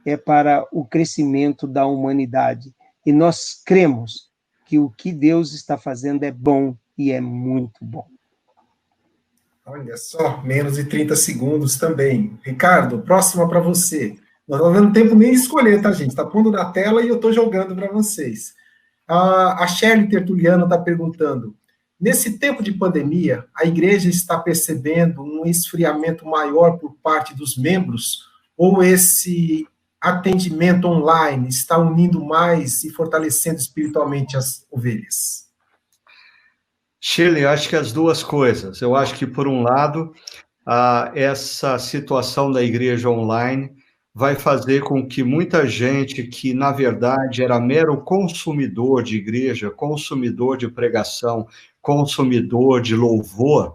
é para o crescimento da humanidade. E nós cremos que o que Deus está fazendo é bom e é muito bom. Olha só, menos de 30 segundos também. Ricardo, próxima para você. Nós não dando tempo nem de escolher, tá, gente? Está pondo na tela e eu estou jogando para vocês. A Shirley Tertuliano está perguntando, nesse tempo de pandemia, a igreja está percebendo um esfriamento maior por parte dos membros ou esse atendimento online está unindo mais e fortalecendo espiritualmente as ovelhas? Shirley, eu acho que as duas coisas. Eu acho que, por um lado, essa situação da igreja online vai fazer com que muita gente que, na verdade, era mero consumidor de igreja, consumidor de pregação, consumidor de louvor,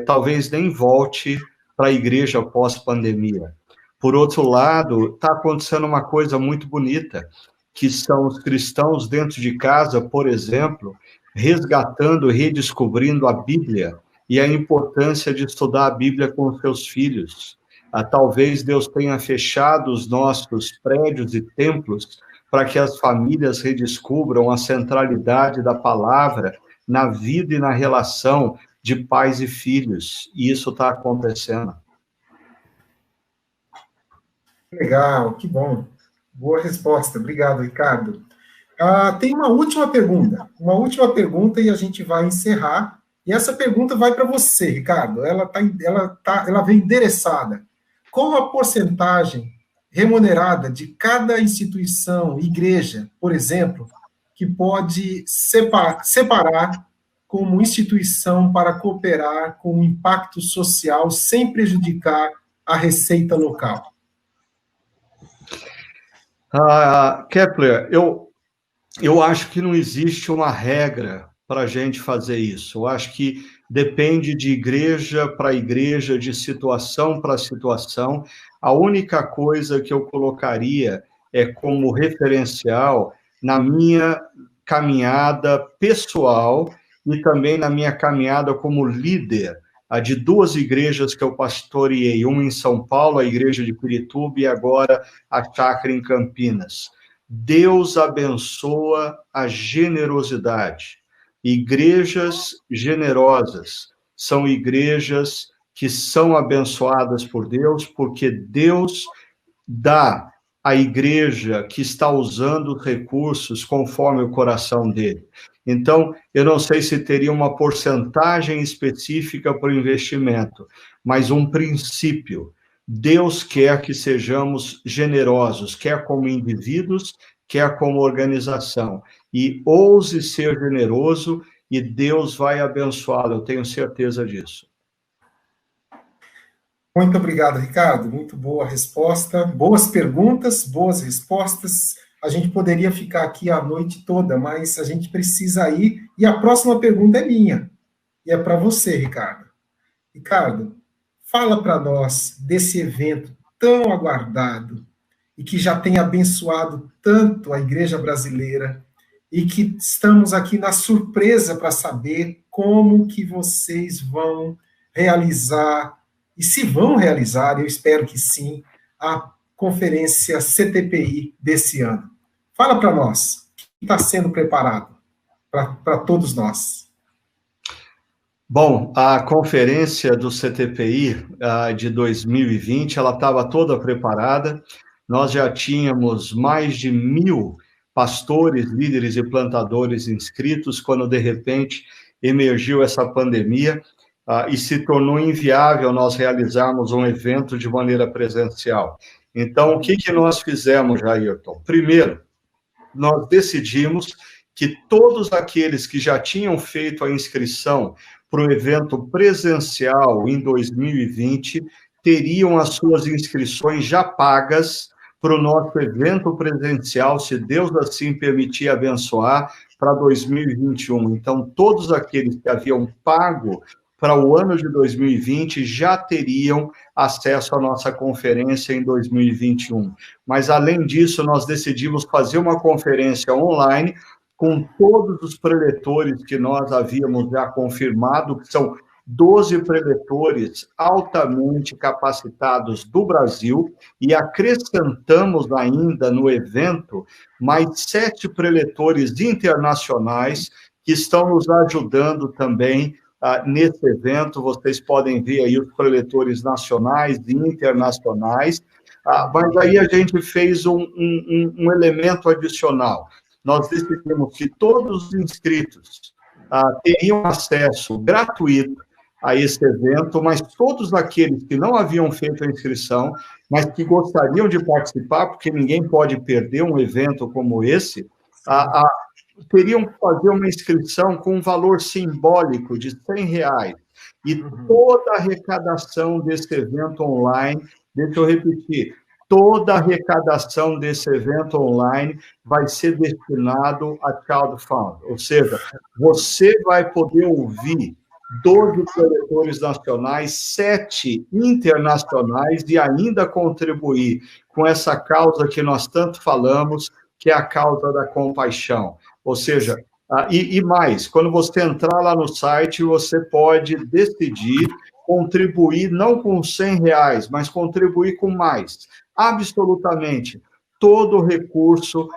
talvez nem volte para a igreja pós-pandemia. Por outro lado, está acontecendo uma coisa muito bonita, que são os cristãos dentro de casa, por exemplo, resgatando, redescobrindo a Bíblia e a importância de estudar a Bíblia com os seus filhos. Talvez Deus tenha fechado os nossos prédios e templos para que as famílias redescubram a centralidade da palavra na vida e na relação de pais e filhos. E isso está acontecendo. Legal, que bom. Boa resposta. Obrigado, Ricardo. Tem uma última pergunta e a gente vai encerrar. E essa pergunta vai para você, Ricardo. Ela vem endereçada. Qual a porcentagem remunerada de cada instituição, igreja, por exemplo, que pode separar como instituição para cooperar com o impacto social sem prejudicar a receita local? Kepler, eu acho que não existe uma regra para a gente fazer isso. Eu acho que depende de igreja para igreja, de situação para situação. A única coisa que eu colocaria como referencial na minha caminhada pessoal e também na minha caminhada como líder de duas igrejas que eu pastoreei, uma em São Paulo, a igreja de Pirituba, e agora a chácara em Campinas. Deus abençoa a generosidade. igrejas generosas são igrejas que são abençoadas por Deus, porque Deus dá à igreja que está usando recursos conforme o coração dele. Então, eu não sei se teria uma porcentagem específica para o investimento, mas um princípio. Deus quer que sejamos generosos, quer como indivíduos, quer como organização. E ouse ser generoso e Deus vai abençoá-lo, eu tenho certeza disso. Muito obrigado, Ricardo. Muito boa resposta. Boas perguntas, boas respostas. A gente poderia ficar aqui a noite toda, mas a gente precisa ir. E a próxima pergunta é minha. E é para você, Ricardo. Ricardo, fala para nós desse evento tão aguardado e que já tem abençoado tanto a igreja brasileira e que estamos aqui na surpresa para saber como que vocês vão realizar, e se vão realizar, eu espero que sim, a conferência CTPI desse ano. Fala para nós, o que está sendo preparado para todos nós? Bom, a conferência do CTPI de 2020, ela estava toda preparada. Nós já tínhamos mais de 1.000 pastores, líderes e plantadores inscritos, quando, de repente, emergiu essa pandemia e se tornou inviável nós realizarmos um evento de maneira presencial. Então, o que nós fizemos, Jairton? Primeiro, nós decidimos que todos aqueles que já tinham feito a inscrição para o evento presencial em 2020 teriam as suas inscrições já pagas para o nosso evento presencial, se Deus assim permitir abençoar, para 2021. Então, todos aqueles que haviam pago para o ano de 2020 já teriam acesso à nossa conferência em 2021. Mas, além disso, nós decidimos fazer uma conferência online com todos os preletores que nós havíamos já confirmado, que são 12 preletores altamente capacitados do Brasil, e acrescentamos ainda no evento mais 7 preletores internacionais que estão nos ajudando também nesse evento. Vocês podem ver aí os preletores nacionais e internacionais, mas aí a gente fez um elemento adicional. Nós decidimos que todos os inscritos teriam acesso gratuito a esse evento, mas todos aqueles que não haviam feito a inscrição, mas que gostariam de participar, porque ninguém pode perder um evento como esse, teriam que fazer uma inscrição com um valor simbólico de R$100. E toda a arrecadação desse evento online, deixa eu repetir, toda a arrecadação desse evento online vai ser destinado a Child Fund, ou seja, você vai poder ouvir 12 preletores nacionais, 7 internacionais e ainda contribuir com essa causa que nós tanto falamos, que é a causa da compaixão. Ou seja, e mais, quando você entrar lá no site, você pode decidir contribuir não com R$100, mas contribuir com mais. Absolutamente, todo o recurso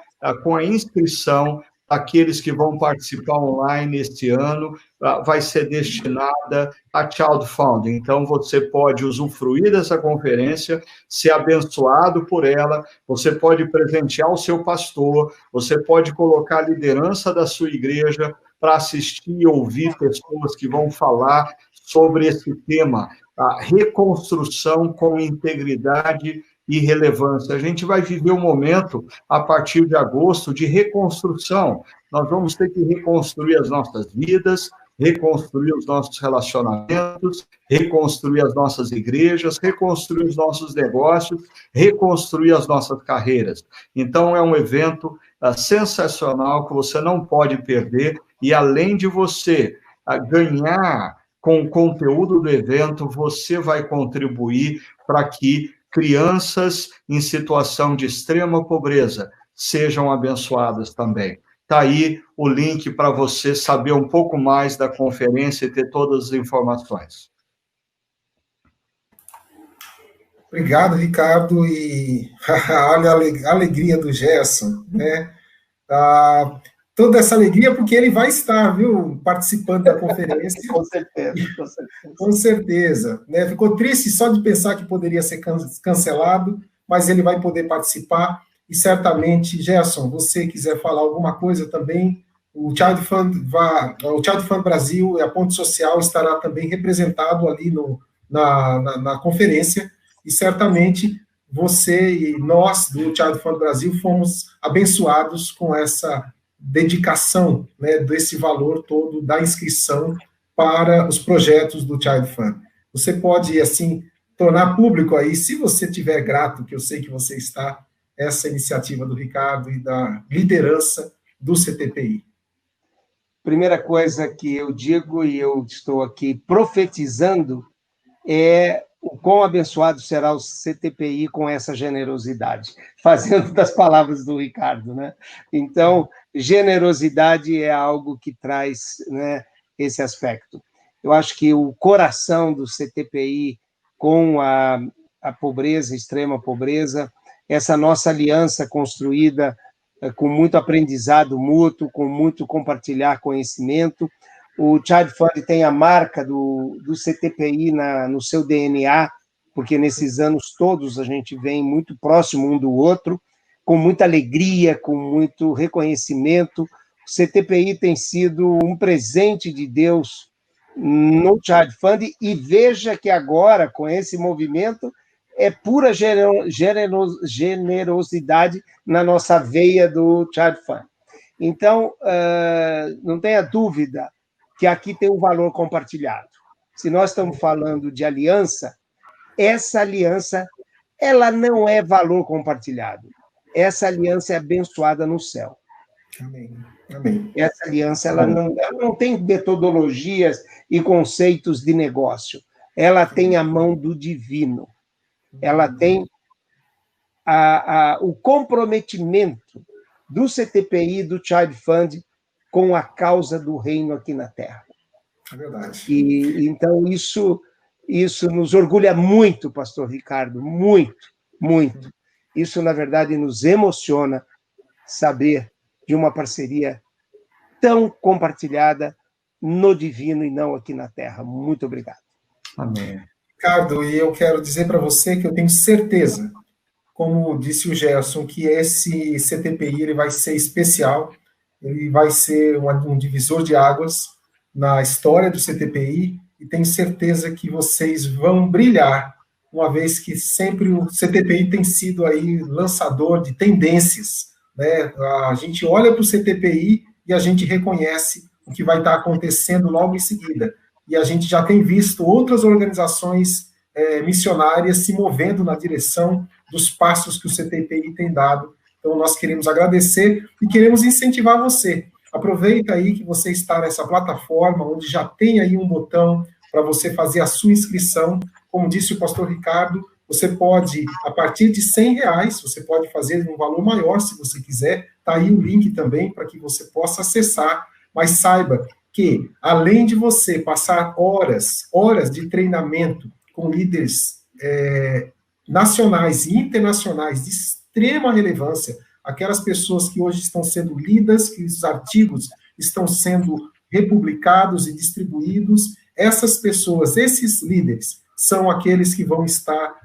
com a inscrição daqueles que vão participar online este ano vai ser destinada a Child Fund. Então, você pode usufruir dessa conferência, ser abençoado por ela, você pode presentear o seu pastor, você pode colocar a liderança da sua igreja para assistir e ouvir pessoas que vão falar sobre esse tema, a reconstrução com integridade e relevância. A gente vai viver um momento, a partir de agosto, de reconstrução. Nós vamos ter que reconstruir as nossas vidas, reconstruir os nossos relacionamentos, reconstruir as nossas igrejas, reconstruir os nossos negócios, reconstruir as nossas carreiras. Então, é um evento sensacional que você não pode perder, e além de você ganhar com o conteúdo do evento, você vai contribuir para que crianças em situação de extrema pobreza sejam abençoadas também. Está aí o link para você saber um pouco mais da conferência e ter todas as informações. Obrigado, Ricardo, e olha a alegria do Gerson, né? toda essa alegria, porque ele vai estar, viu, participando da conferência. Com certeza, com certeza. Com certeza. Né? Ficou triste só de pensar que poderia ser cancelado, mas ele vai poder participar. E certamente, Gerson, você quiser falar alguma coisa também, o Child Fund Brasil e a Ponte Social estará também representado ali na conferência, e certamente você e nós do Child Fund Brasil fomos abençoados com essa dedicação, né, desse valor todo da inscrição para os projetos do Child Fund. Você pode, assim, tornar público aí, se você estiver grato, que eu sei que você está, essa iniciativa do Ricardo e da liderança do CTPI. Primeira coisa que eu digo, e eu estou aqui profetizando, é o quão abençoado será o CTPI com essa generosidade, fazendo das palavras do Ricardo, né? Então, generosidade é algo que traz, né, esse aspecto. Eu acho que o coração do CTPI com a pobreza, extrema pobreza, essa nossa aliança construída com muito aprendizado mútuo, com muito compartilhar conhecimento. O Child Fund tem a marca do CTPI no seu DNA, porque nesses anos todos a gente vem muito próximo um do outro, com muita alegria, com muito reconhecimento. O CTPI tem sido um presente de Deus no Child Fund, e veja que agora, com esse movimento, é pura generosidade na nossa veia do Child Fund. Então, não tenha dúvida que aqui tem um valor compartilhado. Se nós estamos falando de aliança, essa aliança, ela não é valor compartilhado. Essa aliança é abençoada no céu. Amém. Amém. Essa aliança, ela não tem metodologias e conceitos de negócio. Ela tem a mão do divino. Ela tem o comprometimento do CTPI, do Child Fund, com a causa do reino aqui na Terra. É verdade. E então, isso nos orgulha muito, pastor Ricardo, muito, muito. Isso, na verdade, nos emociona saber de uma parceria tão compartilhada no divino e não aqui na Terra. Muito obrigado. Amém. Ricardo, e eu quero dizer para você que eu tenho certeza, como disse o Gerson, que esse CTPI ele vai ser especial, ele vai ser um divisor de águas na história do CTPI, e tenho certeza que vocês vão brilhar, uma vez que sempre o CTPI tem sido aí lançador de tendências, né? A gente olha para o CTPI e a gente reconhece o que vai estar acontecendo logo em seguida. E a gente já tem visto outras organizações missionárias se movendo na direção dos passos que o CTPI tem dado. Então, nós queremos agradecer e queremos incentivar você. Aproveita aí que você está nessa plataforma, onde já tem aí um botão para você fazer a sua inscrição. Como disse o pastor Ricardo, você pode, a partir de R$100, você pode fazer um valor maior, se você quiser. Está aí o link também para que você possa acessar. Mas saiba que, além de você passar horas de treinamento com líderes nacionais e internacionais de extrema relevância, aquelas pessoas que hoje estão sendo lidas, que os artigos estão sendo republicados e distribuídos, essas pessoas, esses líderes, são aqueles que vão estar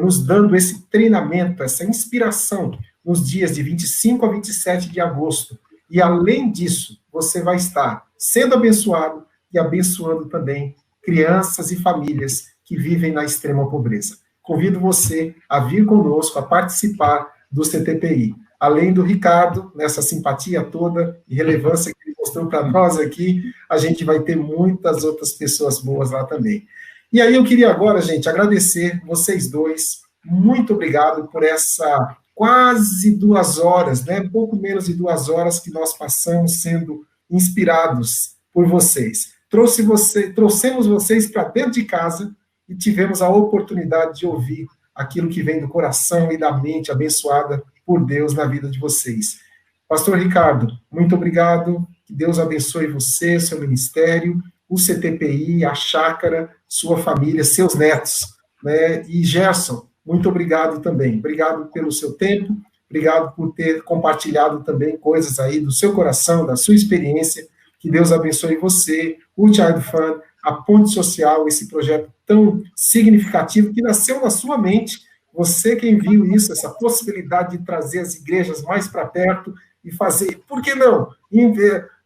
nos dando esse treinamento, essa inspiração, nos dias de 25 a 27 de agosto. E, além disso, você vai estar sendo abençoado e abençoando também crianças e famílias que vivem na extrema pobreza. Convido você a vir conosco, a participar do CTPI. Além do Ricardo, nessa simpatia toda e relevância que ele mostrou para nós aqui, a gente vai ter muitas outras pessoas boas lá também. E aí eu queria agora, gente, agradecer vocês dois. Muito obrigado por essa quase 2 horas, né? Pouco menos de 2 horas que nós passamos sendo inspirados por vocês. Trouxemos vocês para dentro de casa e tivemos a oportunidade de ouvir aquilo que vem do coração e da mente abençoada por Deus na vida de vocês. Pastor Ricardo, muito obrigado. Que Deus abençoe você, seu ministério, o CTPI, a chácara, sua família, seus netos, né? E Gerson, muito obrigado também. Obrigado pelo seu tempo, Obrigado por ter compartilhado também coisas aí do seu coração, da sua experiência. Que Deus abençoe você, o Child Fund, a Ponte Social, esse projeto tão significativo que nasceu na sua mente. Você quem viu isso, essa possibilidade de trazer as igrejas mais para perto e fazer, por que não?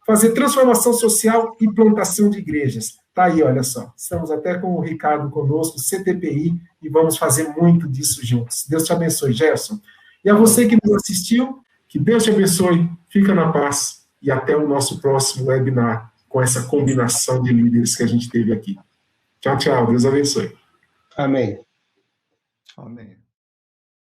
Fazer transformação social e plantação de igrejas. Tá aí, olha só. Estamos até com o Ricardo conosco, CTPI, e vamos fazer muito disso juntos. Deus te abençoe, Gerson. E a você que nos assistiu, que Deus te abençoe, fica na paz e até o nosso próximo webinar com essa combinação de líderes que a gente teve aqui. Tchau, tchau. Deus abençoe. Amém. Amém.